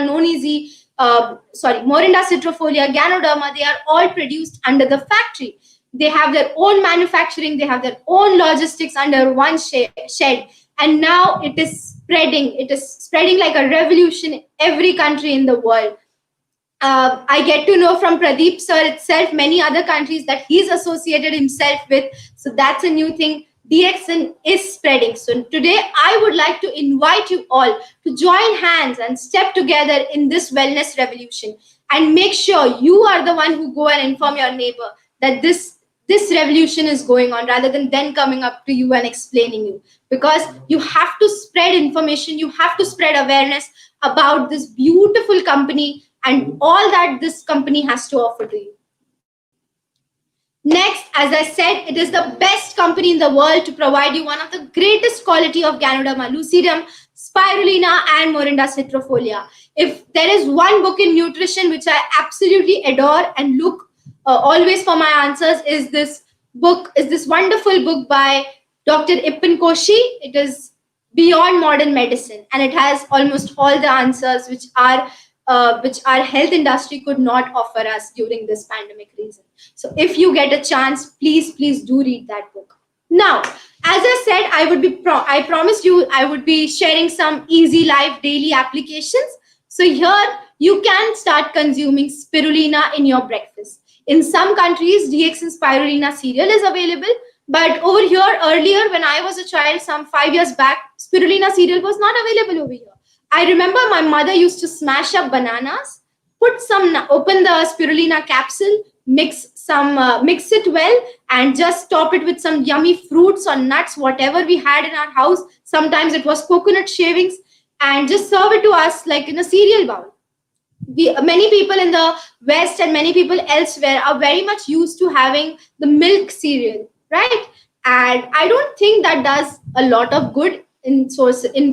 S2: noni, Morinda citrifolia, Ganoderma, they are all produced under the factory. They have their own manufacturing, they have their own logistics under one shed, and now it is spreading like a revolution in every country in the world. I get to know from Pradeep sir itself many other countries that he's associated himself with. So that's a new thing. DXN is spreading. So today I would like to invite you all to join hands and step together in this wellness revolution, and make sure you are the one who go and inform your neighbor that this revolution is going on, rather than then coming up to you and explaining you. Because you have to spread information, you have to spread awareness about this beautiful company and all that this company has to offer to you. Next, as I said, it is the best company in the world to provide you one of the greatest quality of Ganoderma lucidum, spirulina, and Morinda citrifolia. If there is one book in nutrition which I absolutely adore and look always for my answers, is this wonderful book by Dr. Ipin Koshi. It is Beyond Modern Medicine, and it has almost all the answers which our health industry could not offer us during this pandemic reason. So if you get a chance, please do read that book. Now, as I said, I promised you I would be sharing some easy life daily applications. So here you can start consuming spirulina in your breakfast. In some countries, DX and spirulina cereal is available, but over here earlier, when I was a child, some 5 years back, spirulina cereal was not available over here. I remember my mother used to smash up bananas, open the spirulina capsule, mix it well, and just top it with some yummy fruits or nuts, whatever we had in our house. Sometimes it was coconut shavings, and just serve it to us like in a cereal bowl. Many people in the West and many people elsewhere are very much used to having the milk cereal, right? And I don't think that does a lot of good in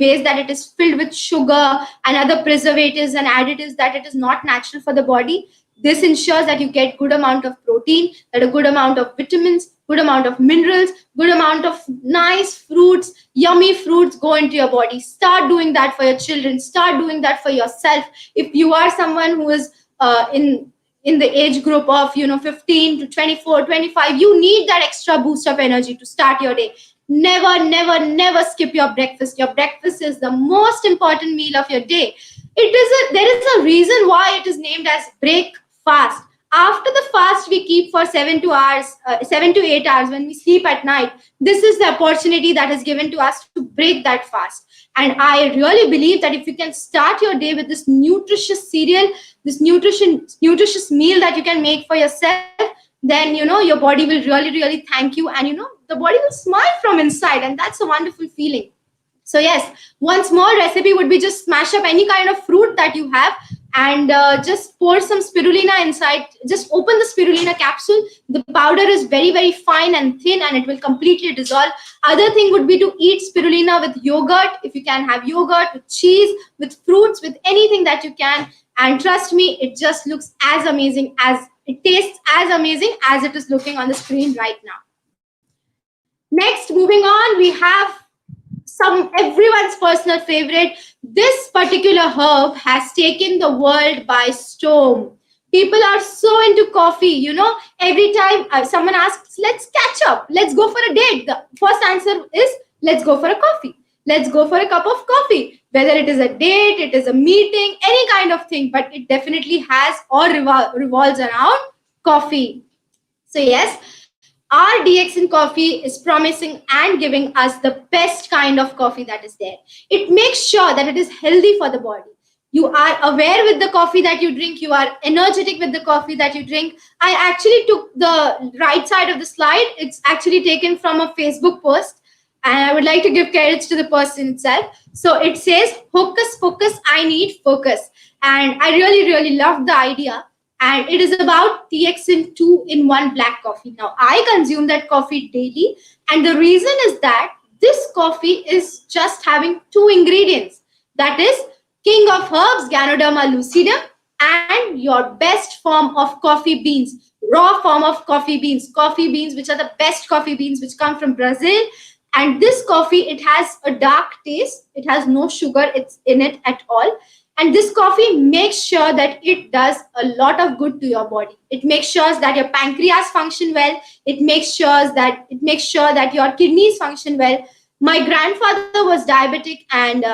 S2: ways that it is filled with sugar and other preservatives and additives that it is not natural for the body. This ensures that you get good amount of protein, that a good amount of vitamins, good amount of minerals, good amount of nice fruits, yummy fruits go into your body. Start doing that for your children. Start doing that for yourself. If you are someone who is in the age group of 15 to 24, 25, you need that extra boost of energy to start your day. Never skip your breakfast. Your breakfast is the most important meal of your day. There is a reason why it is named as break fast. After the fast we keep for 7 to 8 hours when we sleep at night, this is the opportunity that is given to us to break that fast. And I really believe that if you can start your day with this nutritious cereal, this nutritious meal that you can make for yourself, then your body will really thank you, and the body will smile from inside, and that's a wonderful feeling. So yes, one small recipe would be just smash up any kind of fruit that you have, and just pour some spirulina inside. Just open the spirulina capsule. The powder is very fine and thin, and it will completely dissolve. Other thing would be to eat spirulina with yogurt. If you can have yogurt with cheese, with fruits, with anything that you can. And trust me, it just looks as amazing as it tastes as amazing as it is looking on the screen right now. Next, moving on, we have everyone's personal favorite. This particular herb has taken the world by storm. People are so into coffee. Every time someone asks, let's catch up, let's go for a date, the first answer is, let's go for a coffee. Let's go for a cup of coffee. Whether it is a date, it is a meeting, any kind of thing, but it definitely has or revolves around coffee. So yes, our DX in coffee is promising and giving us the best kind of coffee that is there. It makes sure that it is healthy for the body. You are aware with the coffee that you drink. You are energetic with the coffee that you drink. I actually took the right side of the slide. It's actually taken from a Facebook post, and I would like to give credits to the person itself. So it says, hocus pocus, I need focus. And I really love the idea. And it is about TXN 2-in-1 black coffee. Now, I consume that coffee daily. And the reason is that this coffee is just having 2 ingredients. That is king of herbs, Ganoderma lucidum, and your best form of coffee beans, raw form of coffee beans which are the best coffee beans which come from Brazil. And this coffee, it has a dark taste. It has no sugar in it at all. And this coffee makes sure that it does a lot of good to your body. It makes sure that your pancreas function well. It makes sure that your kidneys function well. My grandfather was diabetic, and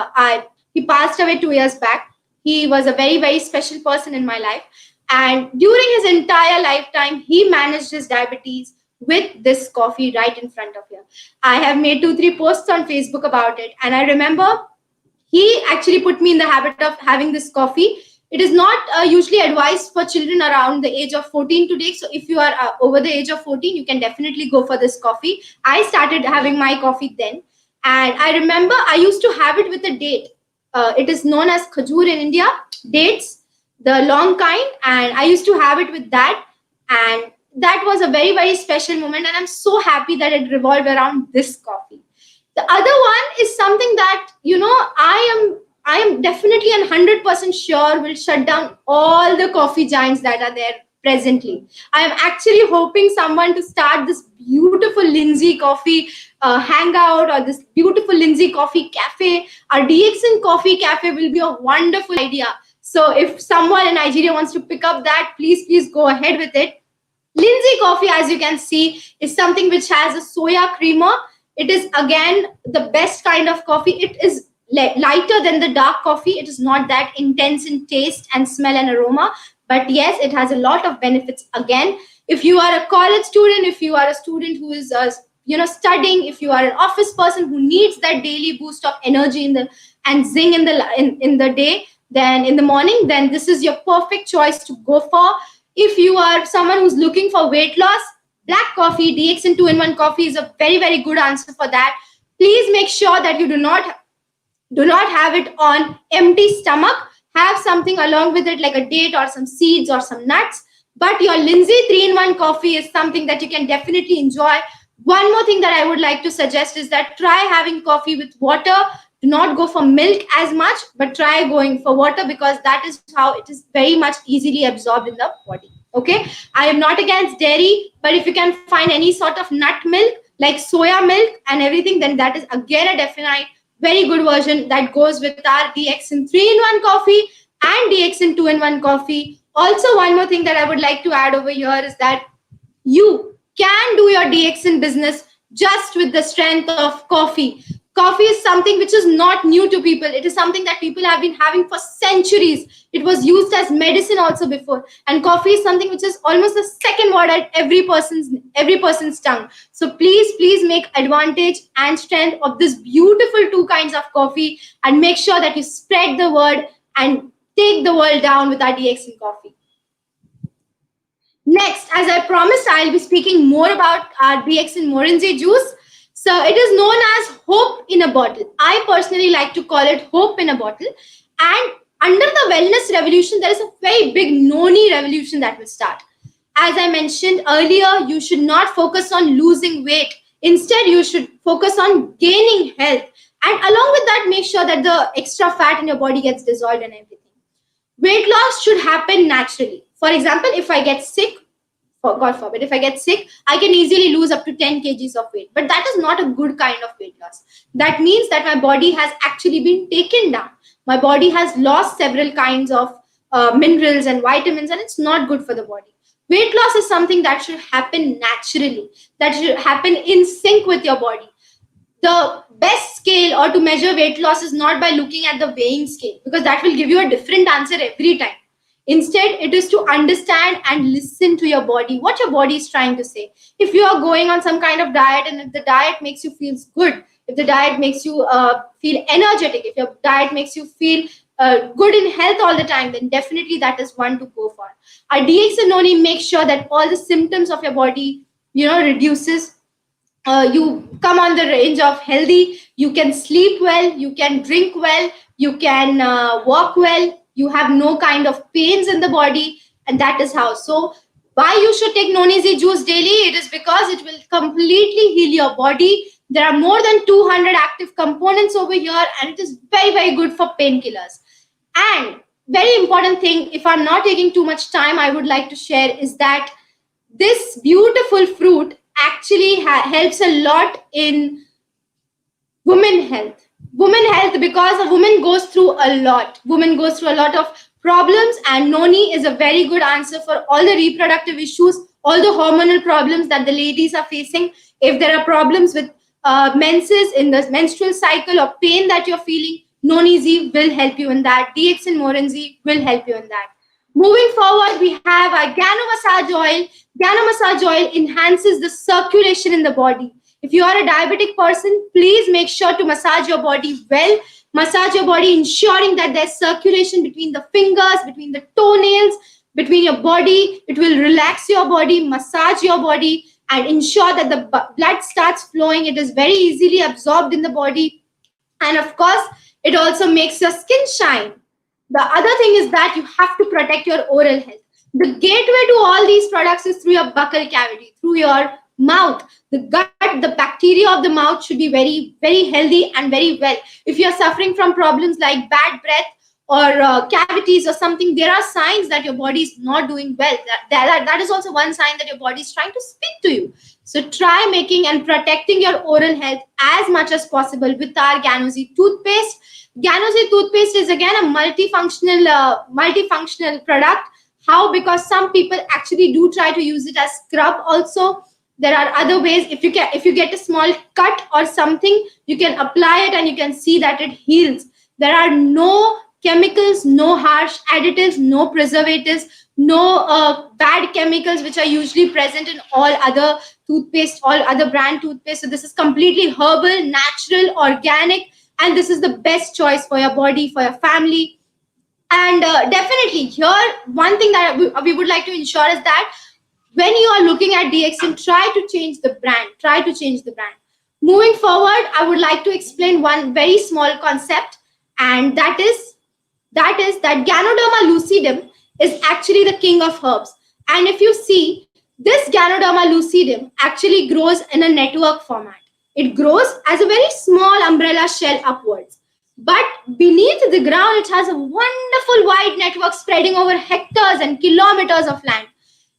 S2: he passed away 2 years back. He was a very special person in my life. And during his entire lifetime, he managed his diabetes with this coffee right in front of you. I have made 2-3 posts on Facebook about it. And I remember he actually put me in the habit of having this coffee. It is not usually advised for children around the age of 14 to take. So if you are over the age of 14, you can definitely go for this coffee. I started having my coffee then. And I remember I used to have it with a date. It is known as khajur in India, dates, the long kind. And I used to have it with that. And that was a very special moment. And I'm so happy that it revolved around this coffee. The other one is something that, I am definitely and 100% sure will shut down all the coffee giants that are there presently. I am actually hoping someone to start this beautiful Lindsay coffee hangout, or this beautiful Lindsay coffee cafe. Our DXN coffee cafe will be a wonderful idea. So if someone in Nigeria wants to pick up that, please go ahead with it. Lindsay coffee, as you can see, is something which has a soya creamer. It is again the best kind of coffee. It is lighter than the dark coffee. It is not that intense in taste and smell and aroma, but yes, it has a lot of benefits. Again, if you are a college student, if you are a student who is studying, if you are an office person who needs that daily boost of energy in the and zing in the day, then in the morning, then this is your perfect choice to go for. If you are someone who's looking for weight loss, black coffee, DXN 2-in-1 coffee is a very, very good answer for that. Please make sure that you do not have it on empty stomach. Have something along with it, like a date or some seeds or some nuts. But your Lindsay 3-in-1 coffee is something that you can definitely enjoy. One more thing that I would like to suggest is that try having coffee with water. Do not go for milk as much, but try going for water, because that is how it is very much easily absorbed in the body. Okay, I am not against dairy, but if you can find any sort of nut milk like soya milk and everything, then that is again a definite very good version that goes with our DXN 3-in-1 coffee and DXN 2-in-1 coffee. Also, one more thing that I would like to add over here is that you can do your DXN business just with the strength of coffee. Coffee is something which is not new to people. It is something that people have been having for centuries. It was used as medicine also before. And coffee is something which is almost the second word at every person's tongue. So please make advantage and strength of this beautiful two kinds of coffee, and make sure that you spread the word and take the world down with our DXN coffee. Next, as I promised, I'll be speaking more about our DXN Morinji juice. So it is known as hope in a bottle. I personally like to call it hope in a bottle. And under the wellness revolution, there is a very big noni revolution that will start. As I mentioned earlier, you should not focus on losing weight. Instead, you should focus on gaining health. And along with that, make sure that the extra fat in your body gets dissolved and everything. Weight loss should happen naturally. For example, if I get sick, God forbid, if I get sick, I can easily lose up to 10 kgs of weight. But that is not a good kind of weight loss. That means that my body has actually been taken down. My body has lost several kinds of minerals and vitamins, and it's not good for the body. Weight loss is something that should happen naturally, that should happen in sync with your body. The best scale or to measure weight loss is not by looking at the weighing scale, because that will give you a different answer every time. Instead, it is to understand and listen to your body, what your body is trying to say. If you are going on some kind of diet, and if the diet makes you feel good, if the diet makes you feel energetic, if your diet makes you feel good in health all the time, then definitely that is one to go for. Our DXN Noni makes sure that all the symptoms of your body, reduces. You come on the range of healthy. You can sleep well, you can drink well, you can walk well, you have no kind of pains in the body, and that is how. So why you should take Noni juice daily? It is because it will completely heal your body. There are more than 200 active components over here, and it is very, very good for painkillers. And very important thing, if I'm not taking too much time, I would like to share is that this beautiful fruit actually helps a lot in women health. Because a woman goes through a lot. Women goes through a lot of problems, and Noni is a very good answer for all the reproductive issues, all the hormonal problems that the ladies are facing. If there are problems with menses in the menstrual cycle or pain that you're feeling, Noni Z will help you in that. DXN Morinji will help you in that. Moving forward, we have our Gano Massage Oil. Gano Massage Oil enhances the circulation in the body. If you are a diabetic person, please make sure to massage your body well. Massage your body, ensuring that there's circulation between the fingers, between the toenails, between your body. It will relax your body, massage your body, and ensure that the blood starts flowing. It is very easily absorbed in the body. And of course, it also makes your skin shine. The other thing is that you have to protect your oral health. The gateway to all these products is through your buccal cavity, through your mouth. The gut, the bacteria of the mouth should be very, very healthy and very well. If you're suffering from problems like bad breath or cavities or something, there are signs that your body is not doing well. That is also one sign that your body is trying to speak to you. So try making and protecting your oral health as much as possible with our Ganozi toothpaste. Ganozi toothpaste is again a multifunctional product. How? Because some people actually do try to use it as scrub also. There are other ways. If you get a small cut or something, you can apply it and you can see that it heals. There are no chemicals, no harsh additives, no preservatives, no bad chemicals which are usually present in all other toothpaste, all other brand toothpaste. So this is completely herbal, natural, organic, and this is the best choice for your body, for your family. And definitely here, one thing that we would like to ensure is that when you are looking at DXN, try to change the brand. Try to change the brand. Moving forward, I would like to explain one very small concept, and that Ganoderma lucidum is actually the king of herbs. And if you see, this Ganoderma lucidum actually grows in a network format. It grows as a very small umbrella shell upwards. But beneath the ground, it has a wonderful wide network spreading over hectares and kilometers of land.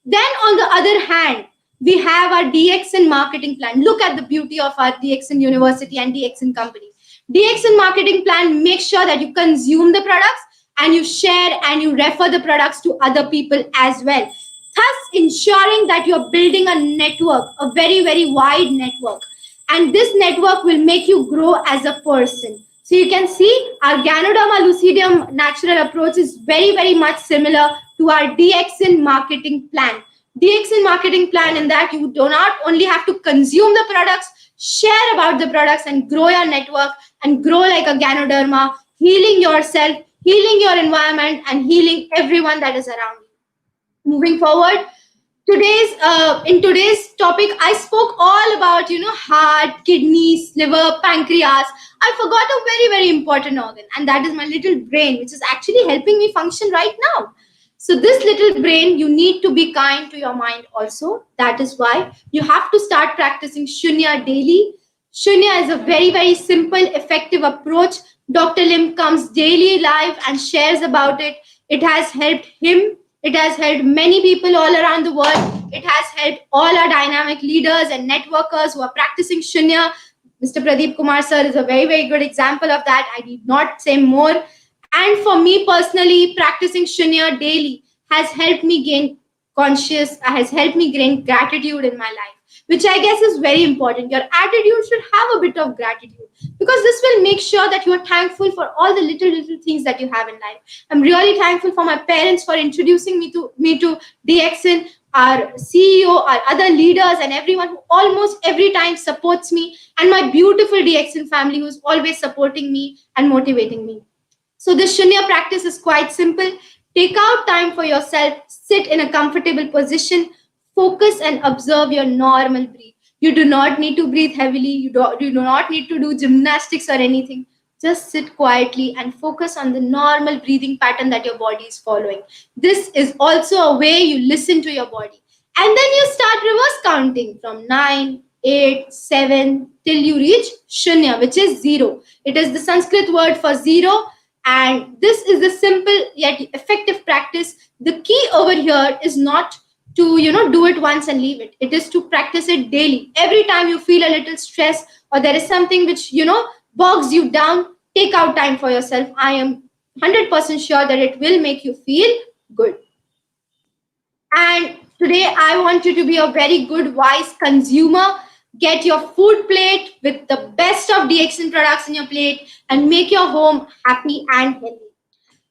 S2: Then, on the other hand, we have our DXN marketing plan. Look at the beauty of our DXN University and DXN company. DXN marketing plan makes sure that you consume the products and you share and you refer the products to other people as well. Thus, ensuring that you're building a network, a very, very wide network. And this network will make you grow as a person. So you can see our Ganoderma lucidum natural approach is very, very much similar to our DXN marketing plan. DXN marketing plan in that you do not only have to consume the products, share about the products and grow your network and grow like a Ganoderma, healing yourself, healing your environment and healing everyone that is around you. Moving forward, in today's topic, I spoke all about heart, kidneys, liver, pancreas. I forgot a very, very important organ, and that is my little brain, which is actually helping me function right now. So this little brain, you need to be kind to your mind also. That is why you have to start practicing Shunya daily. Shunya is a very, very simple, effective approach. Dr. Lim comes daily live and shares about it. It has helped him. It has helped many people all around the world. It has helped all our dynamic leaders and networkers who are practicing Shunya. Mr. Pradeep Kumar sir is a very, very good example of that. I need not say more. And for me personally, practicing Shunya daily has helped me gain has helped me gain gratitude in my life, which I guess is very important. Your attitude should have a bit of gratitude because this will make sure that you are thankful for all the little things that you have in life. I'm really thankful for my parents for introducing me to DXN, our CEO, our other leaders, and everyone who almost every time supports me, and my beautiful DXN family who's always supporting me and motivating me. So this Shunya practice is quite simple. Take out time for yourself, sit in a comfortable position, focus and observe your normal breath. You do not need to breathe heavily. You do not need to do gymnastics or anything. Just sit quietly and focus on the normal breathing pattern that your body is following. This is also a way you listen to your body. And then you start reverse counting from 9, 8, 7 till you reach Shunya, which is 0. It is the Sanskrit word for 0. And this is the simple yet effective practice. The key over here is not to do it once and leave it. It is to practice it daily. Every time you feel a little stress or there is something which bogs you down, take out time for yourself. I am 100% sure that it will make you feel good. And today I want you to be a very good, wise consumer. Get your food plate with the best of DXN products in your plate and make your home happy and healthy.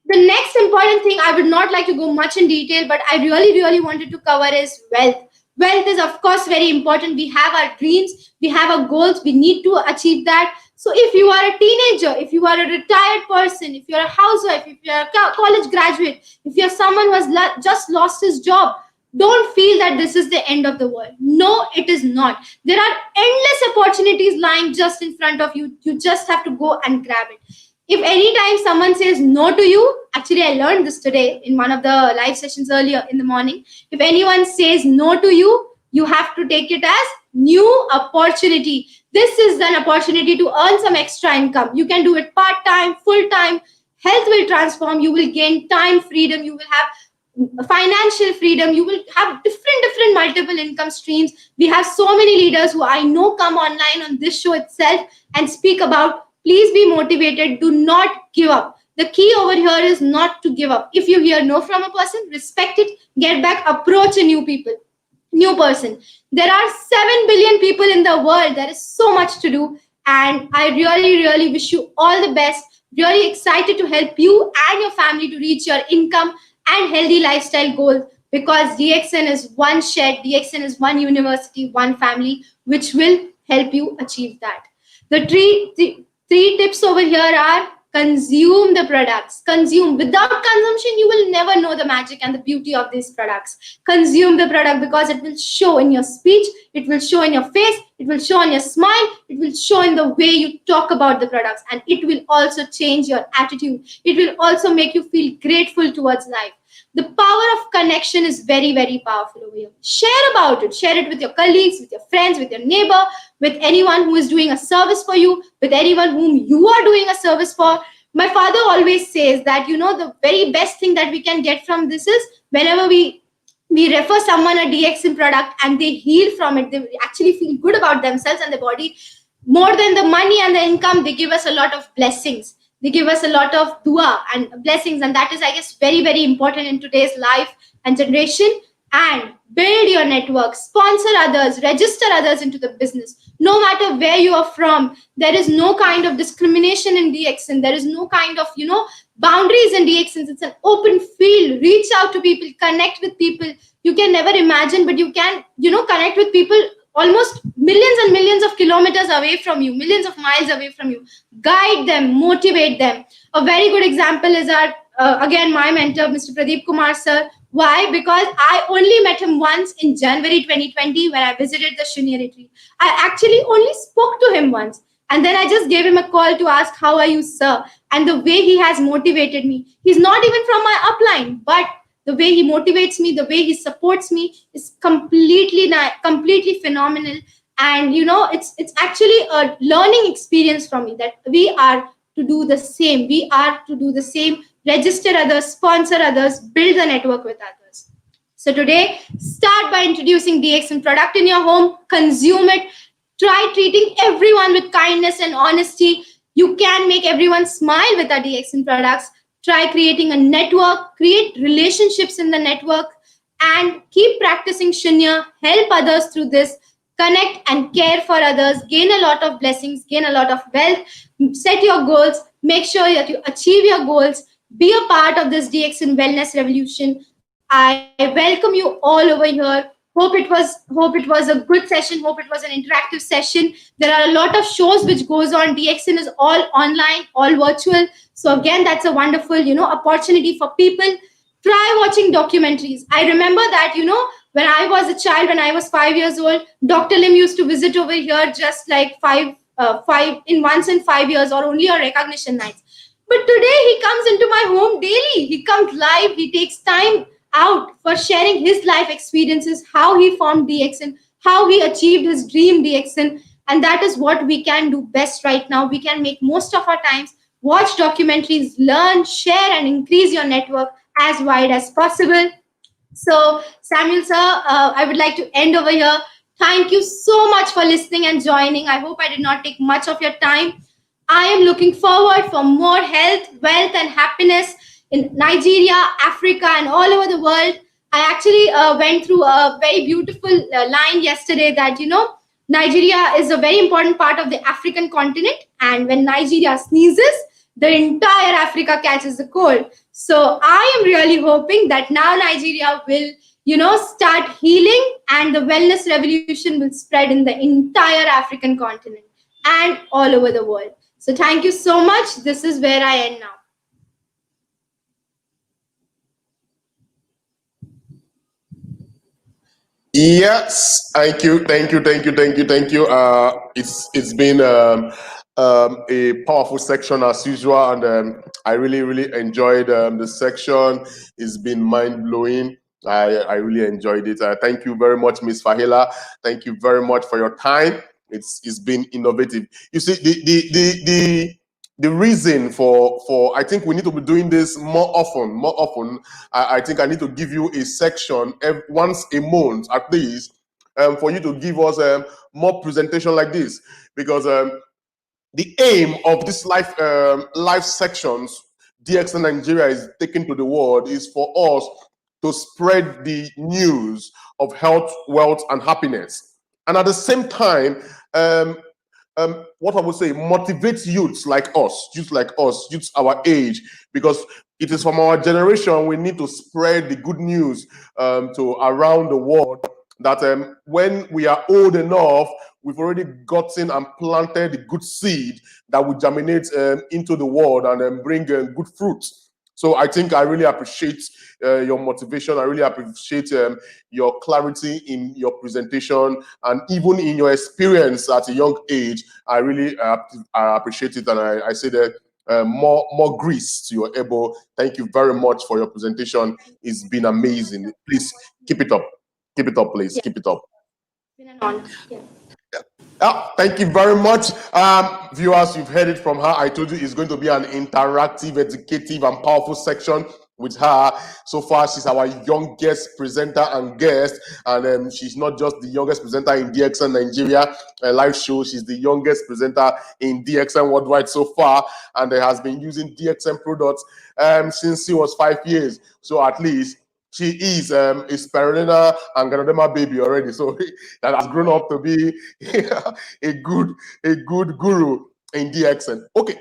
S2: The next important thing, I would not like to go much in detail, but I really, really wanted to cover is wealth. Wealth is, of course, very important. We have our dreams, we have our goals, we need to achieve that. So if you are a teenager, if you are a retired person, if you're a housewife, if you're a college graduate, if you're someone who has just lost his job, don't feel that this is the end of the world. No, it is not. There are endless opportunities lying just in front of you. You just have to go and grab it. If anytime someone says no to you, actually I learned this today in one of the live sessions earlier in the morning. If anyone says no to you, you have to take it as new opportunity. This is an opportunity to earn some extra income. You can do it part-time, full-time. Health will transform. You will gain time freedom. You will have financial freedom. You will have different multiple income streams. We have so many leaders who I know come online on this show itself and speak about. Please be motivated. Do not give up. The key over here is not to give up. If you hear no from a person, respect it, get back, approach a new people. new person. There are 7 billion people in the world. There is so much to do. And I really, really wish you all the best. Really excited to help you and your family to reach your income and healthy lifestyle goals, because DXN is one shed, DXN is one university, one family, which will help you achieve that. The three tips over here are: consume the products. Consume. Without consumption, you will never know the magic and the beauty of these products. Consume the product because it will show in your speech, it will show in your face, it will show in your smile, it will show in the way you talk about the products, and it will also change your attitude. It will also make you feel grateful towards life. The power of connection is very, very powerful over here. Share about it. Share it with your colleagues, with your friends, with your neighbor, with anyone who is doing a service for you, with anyone whom you are doing a service for. My father always says that, the very best thing that we can get from this is whenever we refer someone a DXN product and they heal from it, they actually feel good about themselves and their body. More than the money and the income, they give us a lot of blessings. They give us a lot of dua and blessings, and that is, I guess, very, very important in today's life and generation. And build your network, sponsor others, register others into the business. No matter where you are from, there is no kind of discrimination in DXN. There is no kind of, boundaries in DXN. It's an open field. Reach out to people, connect with people. You can never imagine, but you can, connect with people almost millions and millions of kilometers away from you, millions of miles away from you. Guide them, motivate them. A very good example is our, again, my mentor, Mr. Pradeep Kumar sir. Why? Because I only met him once in January 2020 when I visited the Shunya retreat. I actually only spoke to him once. And then I just gave him a call to ask, how are you, sir? And the way he has motivated me, he's not even from my upline, but the way he motivates me, the way he supports me is completely phenomenal. And it's actually a learning experience for me that we are to do the same. We are to do the same. Register others, sponsor others, build a network with others. So today, start by introducing DXN product in your home, consume it, try treating everyone with kindness and honesty. You can make everyone smile with our DXN products. Try creating a network, create relationships in the network, and keep practicing Shunya. Help others through this. Connect and care for others. Gain a lot of blessings, gain a lot of wealth. Set your goals. Make sure that you achieve your goals. Be a part of this DXN wellness revolution. I welcome you all over here. Hope it was a good session. Hope it was an interactive session. There are a lot of shows which goes on. DXN is all online, all virtual. So again, that's a wonderful, opportunity for people. Try watching documentaries. I remember that, when I was a child, when I was 5 years old, Dr. Lim used to visit over here just like once in 5 years, or only on recognition nights. But today he comes into my home daily. He comes live. He takes time out for sharing his life experiences, how he formed DXN, how he achieved his dream DXN. And that is what we can do best right now. We can make most of our times, watch documentaries, learn, share, and increase your network as wide as possible. So, Samuel sir, I would like to end over here. Thank you so much for listening and joining. I hope I did not take much of your time. I am looking forward for more health, wealth, and happiness in Nigeria, Africa, and all over the world. I actually went through a very beautiful line yesterday that, Nigeria is a very important part of the African continent. And when Nigeria sneezes, the entire Africa catches the cold. So I am really hoping that now Nigeria will, start healing, and the wellness revolution will spread in the entire African continent and all over the world. So thank you so much. This is where I end now.
S1: Yes, thank you, thank you, thank you, thank you, thank you. It's been a powerful section as usual, and I really enjoyed the section. It's been mind blowing. I really enjoyed it. Thank you very much, Miss.FAHEELA. Thank you very much for your time. It's been innovative. You see, the reason for I think we need to be doing this more often. I think I need to give you a section once a month at least, for you to give us more presentation like this, because the aim of this live sections DXN Nigeria is taken to the world is for us to spread the news of health, wealth, and happiness. And at the same time, what I would say, motivate youths like us, youths our age, because it is from our generation we need to spread the good news to around the world. That when we are old enough, we've already gotten and planted the good seed that will germinate into the world and bring good fruit. So I think I really appreciate your motivation. I really appreciate your clarity in your presentation and even in your experience at a young age. I really I appreciate it, and I say that more grease to your elbow. Thank you very much for your presentation. It's been amazing. Please keep it up. Keep it up, please.
S2: Yes,
S1: Keep it up.
S2: it's been an honor. Yeah.
S1: Thank you very much. Viewers, you've heard it from her. I told you it's going to be an interactive, educative, and powerful section with her. So far, she's our youngest presenter and guest. And she's not just the youngest presenter in DXN Nigeria live show. She's the youngest presenter in DXN Worldwide so far. And has been using DXN products since she was 5 years. So at least she is a spirulina and ganoderma baby already, so that has grown up to be a good guru in DXN. Okay,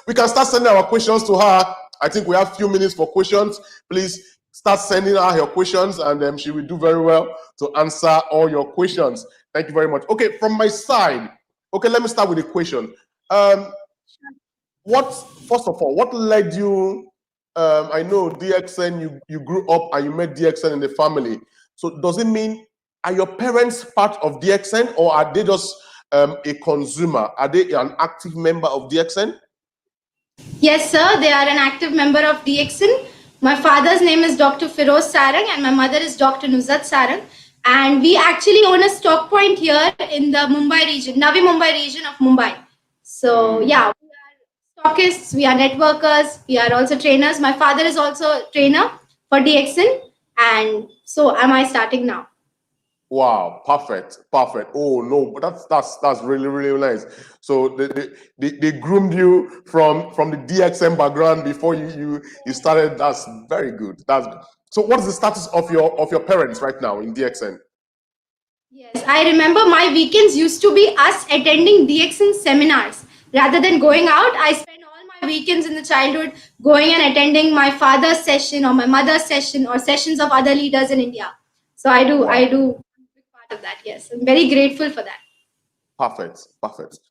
S1: we can start sending our questions to her. I think we have a few minutes for questions. Please start sending her your questions, and she will do very well to answer all your questions. Thank you very much. Okay, from my side, okay, let me start with a question. First of all, what led you? I know DXN, you grew up and you met DXN in the family. So does it mean, are your parents part of DXN, or are they just a consumer? Are they an active member of DXN?
S2: Yes, sir. They are an active member of DXN. My father's name is Dr. FIROZ Sarang and my mother is Dr. Nuzhat Sarang. And we actually own a stock point here in the Mumbai region, Navi Mumbai region of Mumbai. So yeah, we are stockists, we are networkers, we are also trainers. My father is also a trainer for DXN, and so am I starting now.
S1: Wow, perfect. Oh no, but that's really nice. So they groomed you from the DXN background before you started. That's very good. So. What is the status of your parents right now in DXN?
S2: Yes, I remember my weekends used to be us attending DXN seminars. Rather than going out, I spent all my weekends in the childhood going and attending my father's session or my mother's session or sessions of other leaders in India. So I do part of that. Yes, I'm very grateful for that.
S1: Perfect.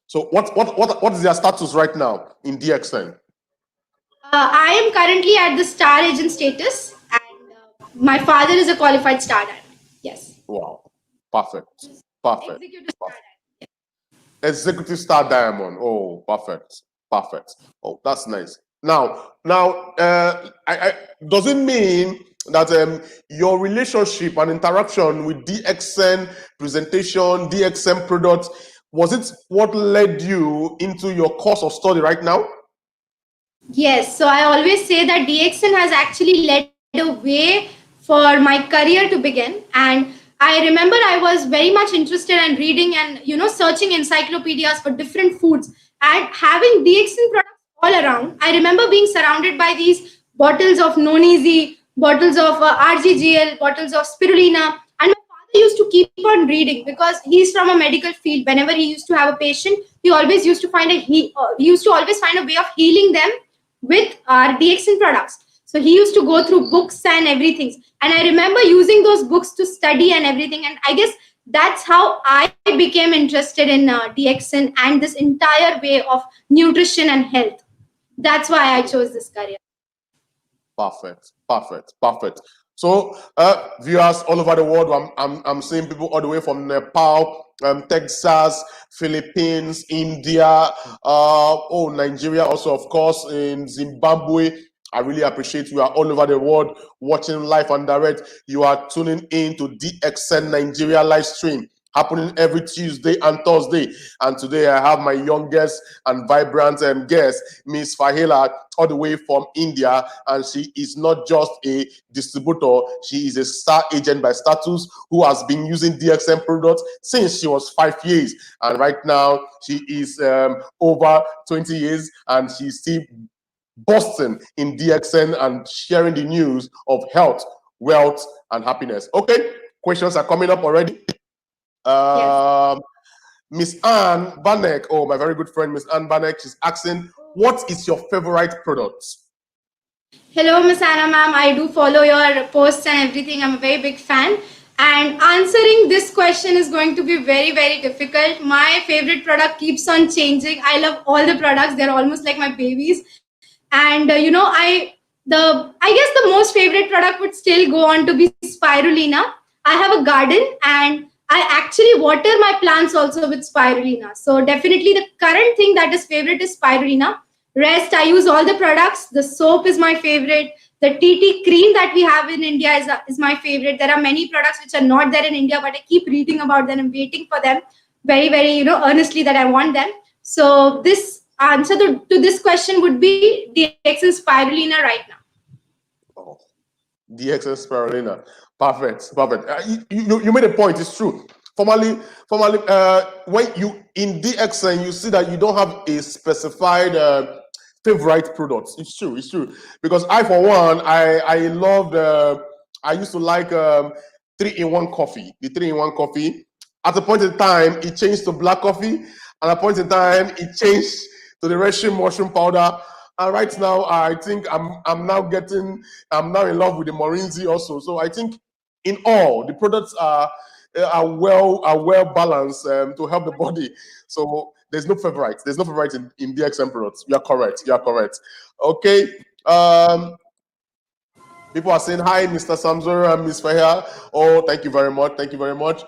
S1: So what is your status right now in DXN?
S2: I am currently at the star agent status, and my father is a qualified star diamond. Yes.
S1: Wow. Perfect.
S2: Executive star diamond.
S1: Executive star diamond. Oh, perfect. Oh, that's nice. Now, does it mean that your relationship and interaction with DXN presentation, DXN products, was it what led you into your course of study right now?
S2: Yes, so I always say that DXN has actually led a way for my career to begin. And I remember I was very much interested in reading and searching encyclopedias for different foods and having DXN products all around. I remember being surrounded by these bottles of Nonizi, bottles of RGGL, bottles of spirulina, and my father used to keep on reading because he's from a medical field. Whenever he used to have a patient, he always used to he used to always find a way of healing them with our DXN products. So he used to go through books and everything. And I remember using those books to study and everything. And I guess that's how I became interested in DXN and this entire way of nutrition and health. That's why I chose this career.
S1: Perfect. So, viewers all over the world, I'm seeing people all the way from Nepal, Texas, Philippines, India, Nigeria, also of course in Zimbabwe. I really appreciate you are all over the world watching live and direct. You are tuning in to DXN Nigeria live stream, happening every Tuesday and Thursday. And today I have my youngest and vibrant guest, Miss.FAHEELA, all the way from India. And she is not just a distributor, she is a star agent by status who has been using DXN products since she was 5 years. And right now she is over 20 years and she's still busting in DXN and sharing the news of health, wealth, and happiness. Okay, questions are coming up already.
S2: Yes.
S1: Miss Anne Banek, oh, my very good friend, Miss Anne Banek, she's asking, what is your favorite product?
S2: Hello, Miss Anna ma'am. I do follow your posts and everything. I'm a very big fan. And answering this question is going to be very, very difficult. My favorite product keeps on changing. I love all the products. They're almost like my babies. And I guess the most favorite product would still go on to be spirulina. I have a garden and I actually water my plants also with spirulina. So definitely the current thing that is favorite is spirulina. Rest, I use all the products. The soap is my favorite. The TT cream that we have in India is my favorite. There are many products which are not there in India, but I keep reading about them and waiting for them very, very, earnestly that I want them. So this answer to this question would be DX and spirulina right now.
S1: Oh, DX and spirulina. Perfect, perfect. You made a point. It's true. Formally, when you in DXN, you see that you don't have a specified favorite product. It's true. It's true. Because I, for one, I loved. I used to like 3-in-1 coffee. The 3-in-1 coffee. At a point in time, it changed to black coffee. At a point in time, it changed to the Russian mushroom powder. And right now, I think I'm now in love with the Morinzi also. So I think in all the products are well balanced to help the body. So there's no favorite. There's no favorite in DXM products. You are correct. You are correct. Okay. People are saying hi, Mr. Samzor and Miss Fahia. Oh, thank you very much. Thank you very much.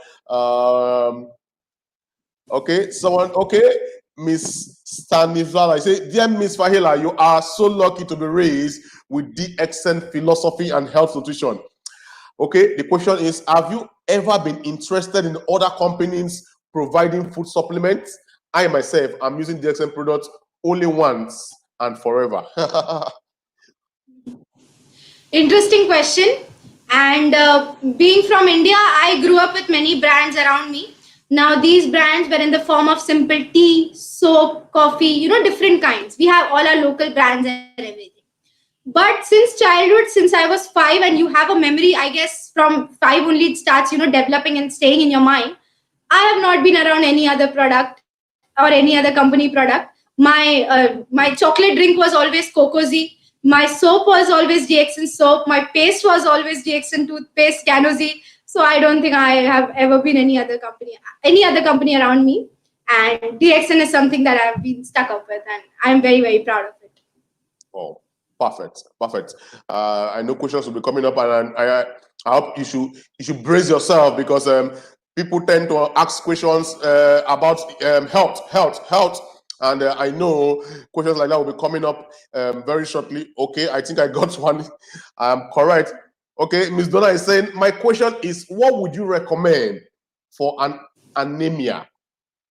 S1: Okay, someone, okay, Miss Stanivala. I say, dear Miss Fahila, you are so lucky to be raised with DXN philosophy and health nutrition. Okay, the question is, have you ever been interested in other companies providing food supplements? I myself am using DXN products only once and forever.
S2: Interesting question. And being from India, I grew up with many brands around me. Now, these brands were in the form of simple tea, soap, coffee, different kinds. We have all our local brands and everything. But since childhood, since I was 5, and you have a memory, I guess from 5 only it starts, developing and staying in your mind. I have not been around any other product or any other company product. My chocolate drink was always Cocozi. My soap was always DXN soap. My paste was always DXN toothpaste, Canozy. So I don't think I have ever been any other company around me. And DXN is something that I've been stuck up with, and I'm very, very proud of it.
S1: Oh, perfect, perfect. I know questions will be coming up, and I hope you should brace yourself because people tend to ask questions about health, and I know questions like that will be coming up very shortly. Okay, I think I got one. I'm correct. Okay, Miss Donna is saying, my question is, what would you recommend for an anemia?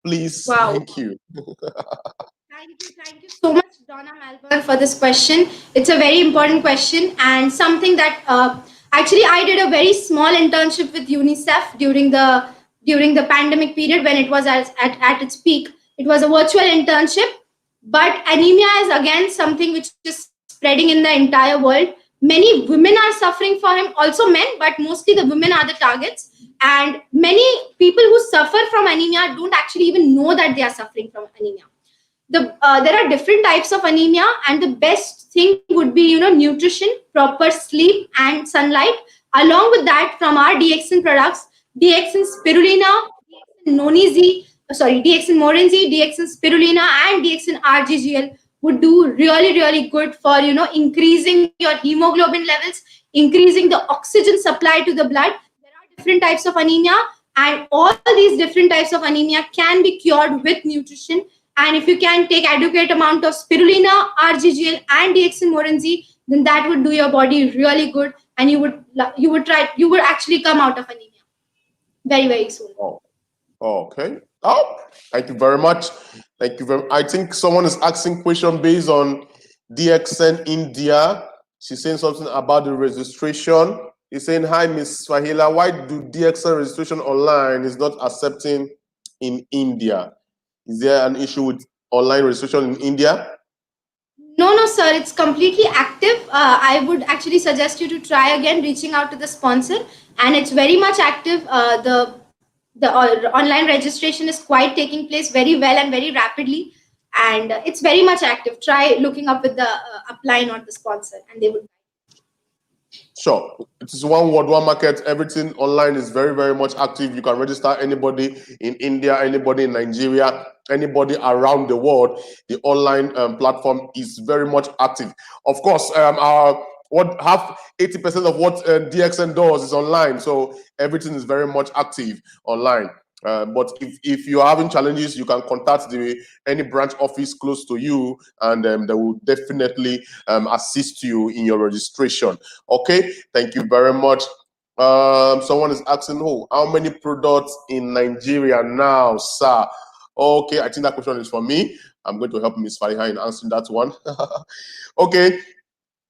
S1: Please,
S2: Wow.
S1: thank you.
S2: Thank you so much, Donna Malburn, for this question. It's a very important question and something that actually I did a very small internship with UNICEF during the pandemic period when it was at its peak. It was a virtual internship, but anemia is again something which is spreading in the entire world. Many women are suffering for him, also men, but mostly the women are the targets. And many people who suffer from anemia don't actually even know that they are suffering from anemia. There are different types of anemia, and the best thing would be nutrition, proper sleep, and sunlight. Along with that, from our DXN products, DXN spirulina, DXN nonizi, DXN morinzi, DXN spirulina, and DXN rggl would do really, really good for increasing your hemoglobin levels, increasing the oxygen supply to the blood. There are different types of anemia, and all these different types of anemia can be cured with nutrition. And if you can take adequate amount of spirulina, rggl, and DXN morinzi, then that would do your body really good, and you would actually come out of anemia very, very soon.
S1: Oh. Okay. Oh, thank you very much. Thank you very. I think someone is asking question based on DXN India. She's saying something about the registration. He's saying, "Hi, Miss Fahila. Why do DXN registration online is not accepting in India? Is there an issue with online registration in India?"
S2: No, sir, it's completely active. I would actually suggest you to try again reaching out to the sponsor, and it's very much active. The online registration is quite taking place very well and very rapidly, and it's very much active. Try looking up with the upline or the sponsor, and they would.
S1: Sure. It is one word, one market. Everything online is very, very much active. You can register anybody in India, anybody in Nigeria, anybody around the world. The online platform is very much active. Of course, our what half 80% of what DXN does is online, so everything is very much active online. But if you're having challenges, you can contact any branch office close to you, and they will definitely assist you in your registration. Okay, thank you very much. Someone is asking, how many products in Nigeria now, sir? Okay, I think that question is for me. I'm going to help Miss.FAHEELA in answering that one. Okay,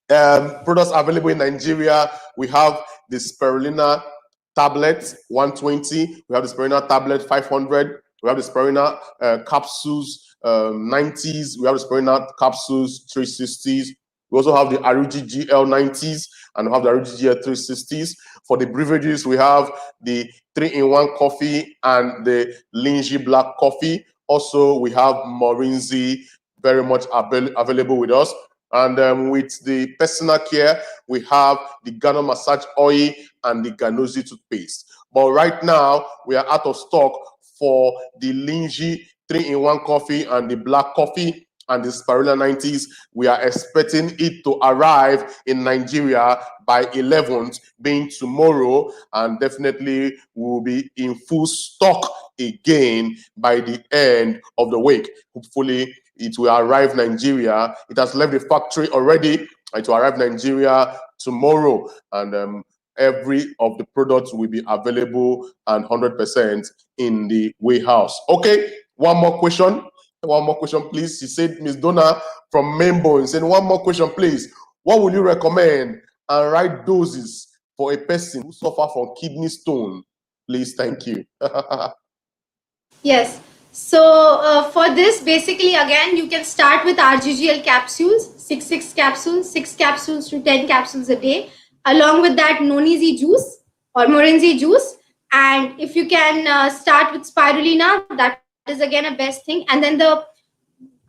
S1: products available in Nigeria. We have the spirulina tablet 120. We have the spirulina tablet 500. We have the spirulina capsules 90s. We have the spirulina capsules 360s. We also have the Aruji GL 90s and we have the Aruji GL 360s. For the beverages, we have the 3-in-1 coffee and the Linji black coffee. Also, we have Morinzi very much available with us. And with the personal care, we have the Ghana massage oil and the Ganozi toothpaste. But right now, we are out of stock for the Linji 3-in-1 coffee and the black coffee and the Spirulina 90s. We are expecting it to arrive in Nigeria by 11th, being tomorrow, and definitely will be in full stock again by the end of the week. Hopefully, it will arrive Nigeria. It has left the factory already. It will arrive Nigeria tomorrow, and every of the products will be available and 100% in the warehouse. Okay, one more question. One more question, please. She said, Miss Donna from Membo, said, one more question, please. What would you recommend and right doses for a person who suffers from kidney stone? Please, thank you.
S2: Yes. So for this, basically, again, you can start with RGGL capsules, 6 capsules, 6 capsules to 10 capsules a day. Along with that, Nonizi juice or Morinzi juice. And if you can start with spirulina, that is again a best thing. And then the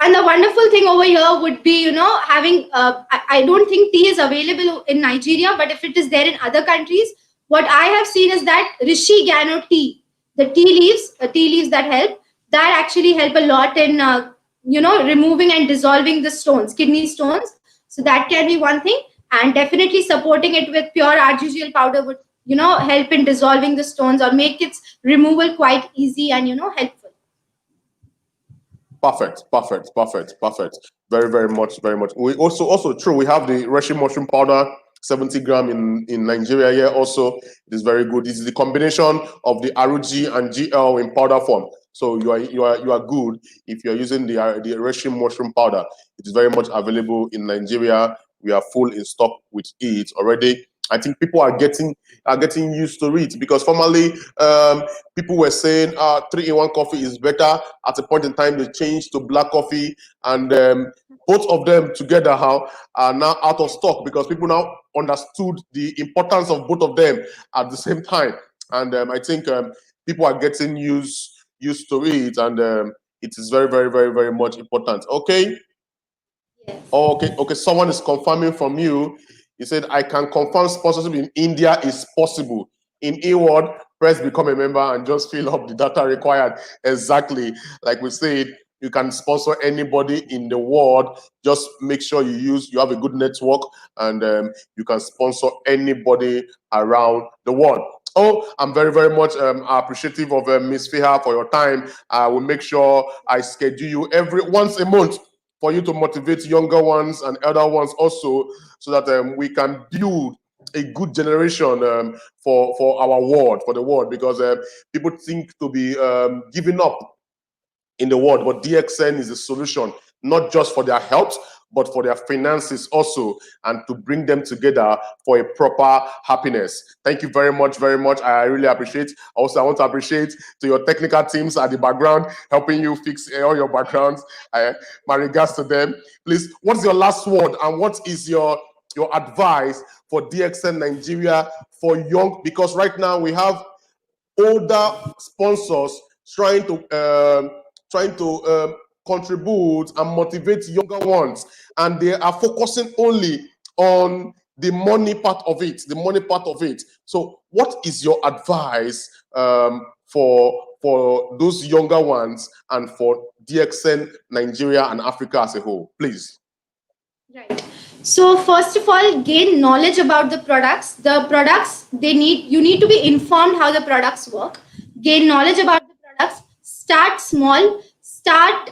S2: wonderful thing over here would be, having, I don't think tea is available in Nigeria, but if it is there in other countries, what I have seen is that Rishi Gano tea, the tea leaves that help, that actually help a lot in, removing and dissolving the stones, kidney stones. So that can be one thing. And definitely supporting it with pure RGGL powder would, help in dissolving the stones or make its removal quite easy and, helpful.
S1: Perfect. Very, very much. We also true. We have the Russian mushroom powder, 70 gram in Nigeria here. Also, it is very good. This is the combination of the Aruji and GL in powder form. So you are good if you are using the Russian mushroom powder. It is very much available in Nigeria. We are full in stock with it already. I think people are getting used to it because formerly people were saying 3-in-1 coffee is better. At a point in time, they changed to black coffee, and both of them together are now out of stock because people now understood the importance of both of them at the same time. And I think people are getting used to it, and it is very, very, very, very much important. Okay.
S2: Yes.
S1: Okay. Someone is confirming from you. He said, I can confirm sponsorship in India is possible. In A-Word, press become a member and just fill up the data required. Exactly. Like we said, you can sponsor anybody in the world. Just make sure you have a good network, and you can sponsor anybody around the world. Oh, I'm very, very much appreciative of Miss.FAHEELA for your time. I will make sure I schedule you once a month for you to motivate younger ones and elder ones also, so that we can build a good generation for our world, for the world, because people think to be giving up in the world, but DXN is a solution, not just for their health, but for their finances also, and to bring them together for a proper happiness. Thank you very much, very much. I really appreciate. Also, I want to appreciate to your technical teams at the background helping you fix all your backgrounds. My regards to them. Please, what's your last word, and what is your advice for DXN Nigeria for young? Because right now we have older sponsors trying to contribute and motivate younger ones, and they are focusing only on the money part of it. So, what is your advice for those younger ones and for DXN Nigeria and Africa as a whole, please?
S2: Right. So first of all, gain knowledge about the products. The products you need to be informed how the products work. Gain knowledge about the products. Start small. Start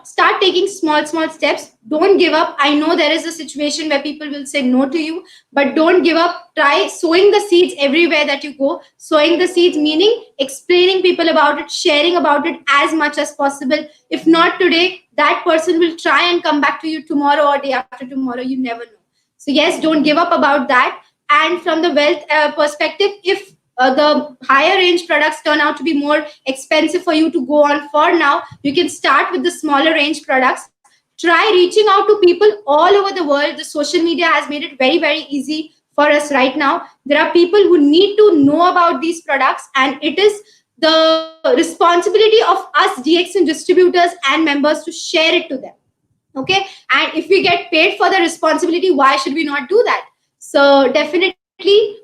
S2: start taking small steps. Don't give up. I know there is a situation where people will say no to you, but don't give up. Try sowing the seeds everywhere that you go. Sowing the seeds meaning explaining people about it, sharing about it as much as possible. If not today, that person will try and come back to you tomorrow or day after tomorrow. You never know. So yes, don't give up about that. And from the wealth perspective, if the higher range products turn out to be more expensive for you to go on for now, you can start with the smaller range products. Try reaching out to people all over the world. The social media has made it very, very easy for us right now. There are people who need to know about these products, and it is the responsibility of us DXN distributors and members to share it to them. Okay, and if we get paid for the responsibility, why should we not do that? So definitely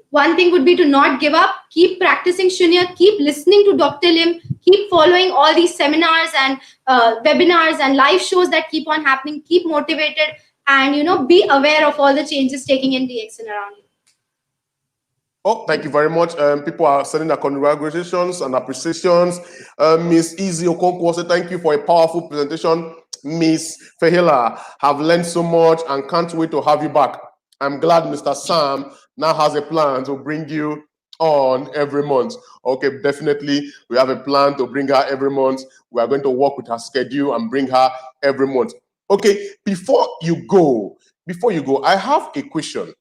S2: one thing would be to not give up. Keep practicing Shunya, keep listening to Dr. Lim, keep following all these seminars and webinars and live shows that keep on happening. Keep motivated, and be aware of all the changes taking in DXN around you.
S1: Oh, thank you very much. People are sending their congratulations and appreciations. Miss Easy Okonkwo said, thank you for a powerful presentation. Miss.FAHEELA, have learned so much and can't wait to have you back. I'm glad Mr. Sam now has a plan to bring you on every month. Okay, definitely. We have a plan to bring her every month. We are going to work with her schedule and bring her every month. Okay, before you go, I have a question.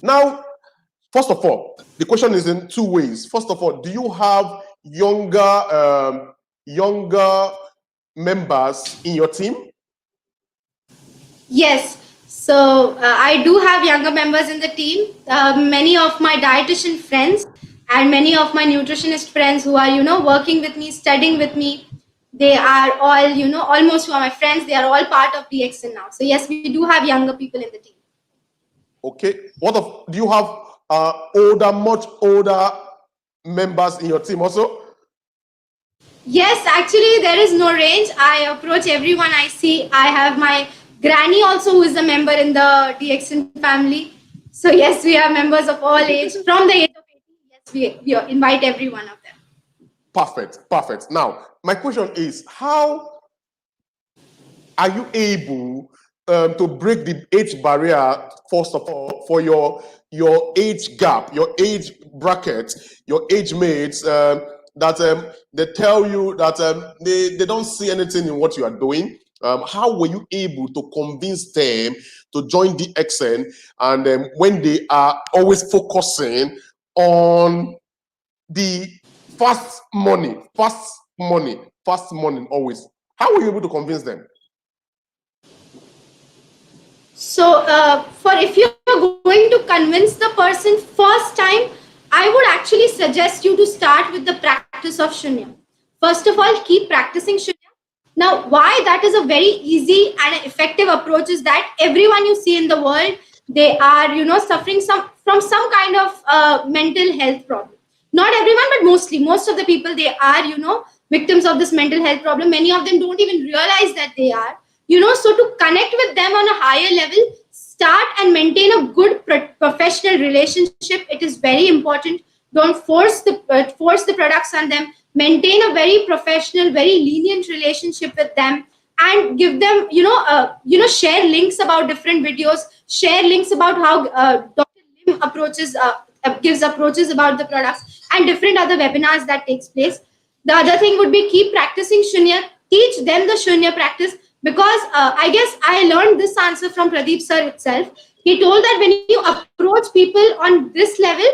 S1: Now, first of all, the question is in two ways. First of all, do you have younger members in your team?
S2: Yes. So I do have younger members in the team. Many of my dietitian friends and many of my nutritionist friends who are, working with me, studying with me, they are all, almost who are my friends. They are all part of DXN now. So yes, we do have younger people in the team.
S1: Okay. Do you have much older members in your team also?
S2: Yes, actually, there is no range. I approach everyone I see. I have my granny also, who is a member in the DXN family. So yes, we have members of all age. From the age of 18, yes, we invite every one of them.
S1: Perfect. Now, my question is, how are you able to break the age barrier, first of all, for your age gap, your age bracket, your age mates, that they tell you that they don't see anything in what you are doing? How were you able to convince them to join the DXN, and when they are always focusing on the fast money always? How were you able to convince them?
S2: So if you're going to convince the person first time, I would actually suggest you to start with the practice of Shunya. First of all, keep practicing Shunya. Now, why that is a very easy and effective approach is that everyone you see in the world, they are, suffering from some kind of mental health problem. Not everyone, but most of the people, they are, victims of this mental health problem. Many of them don't even realize that they are. So to connect with them on a higher level, start and maintain a good professional relationship. It is very important. Don't force the products on them. Maintain a very professional, very lenient relationship with them, and give them, share links about different videos. Share links about how Dr. Lim gives approaches about the products and different other webinars that takes place. The other thing would be keep practicing Shunya. Teach them the Shunya practice. Because I guess I learned this answer from Pradeep sir itself. He told that when you approach people on this level,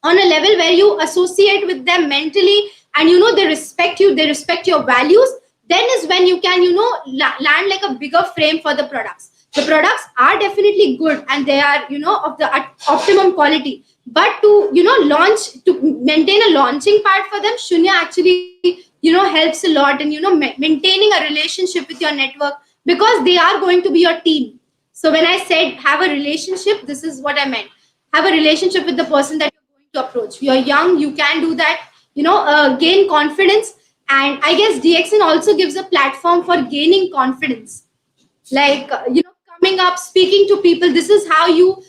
S2: on a level where you associate with them mentally, and they respect you, they respect your values, then is when you can land like a bigger frame for the products. The products are definitely good, and they are of the optimum quality, but to launch, to maintain a launching part for them, Shunya actually helps a lot in maintaining a relationship with your network, because they are going to be your team. So when I said have a relationship, this is what I meant. Have a relationship with the person that you're going to approach. You're young, you can do that. Gain confidence, and I guess DXN also gives a platform for gaining confidence. Like coming up, speaking to people. This is how you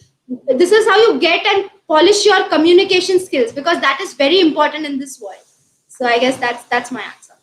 S2: get and polish your communication skills, because that is very important in this world. So I guess that's my answer.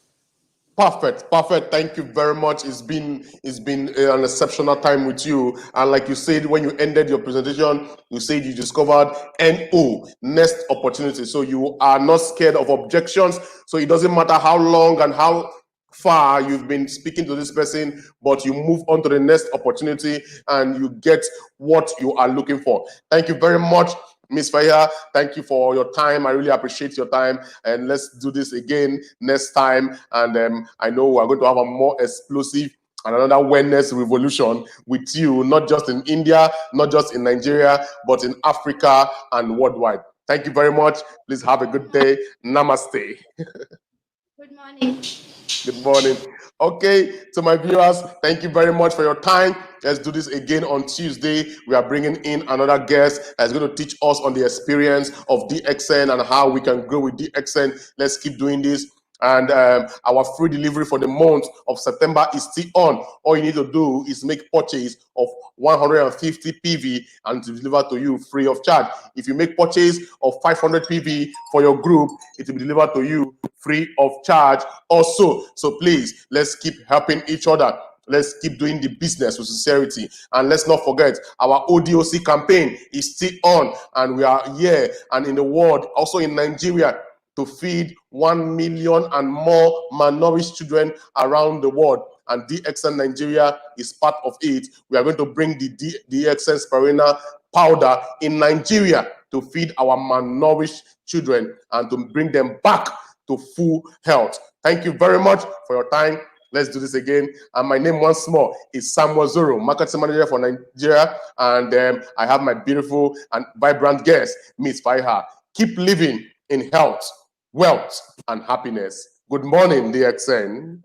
S1: Perfect, perfect. Thank you very much. It's been an exceptional time with you. And like you said, when you ended your presentation, you said you discovered NO, next opportunity. So you are not scared of objections. So it doesn't matter how long and how far you've been speaking to this person, but you move on to the next opportunity and you get what you are looking for. Thank you very much, Miss.FAHEELA. Thank you for your time. I really appreciate your time, and let's do this again next time. And I know we're going to have a more explosive and another wellness revolution with you, not just in India, not just in Nigeria, but in Africa and worldwide. Thank you very much. Please have a good day. Namaste.
S2: Good morning.
S1: Good morning. Okay, to my viewers, thank you very much for your time. Let's do this again on Tuesday. We are bringing in another guest that's going to teach us on the experience of DXN and how we can grow with DXN. Let's keep doing this. And our free delivery for the month of September is still on. All you need to do is make purchase of 150 PV and to deliver to you free of charge. If you make purchase of 500 PV for your group, it will be delivered to you free of charge also. So please, let's keep helping each other. Let's keep doing the business with sincerity. And let's not forget, our ODOC campaign is still on, and we are here and in the world, also in Nigeria, to feed 1 million and more malnourished children around the world. And DXN Nigeria is part of it. We are going to bring the DXN Spirulina powder in Nigeria to feed our malnourished children and to bring them back to full health. Thank you very much for your time. Let's do this again. And my name once more is Samuel Zoro, marketing manager for Nigeria. And I have my beautiful and vibrant guest, Miss.FAHEELA. Keep living in health, wealth, and happiness. Good morning, DXN.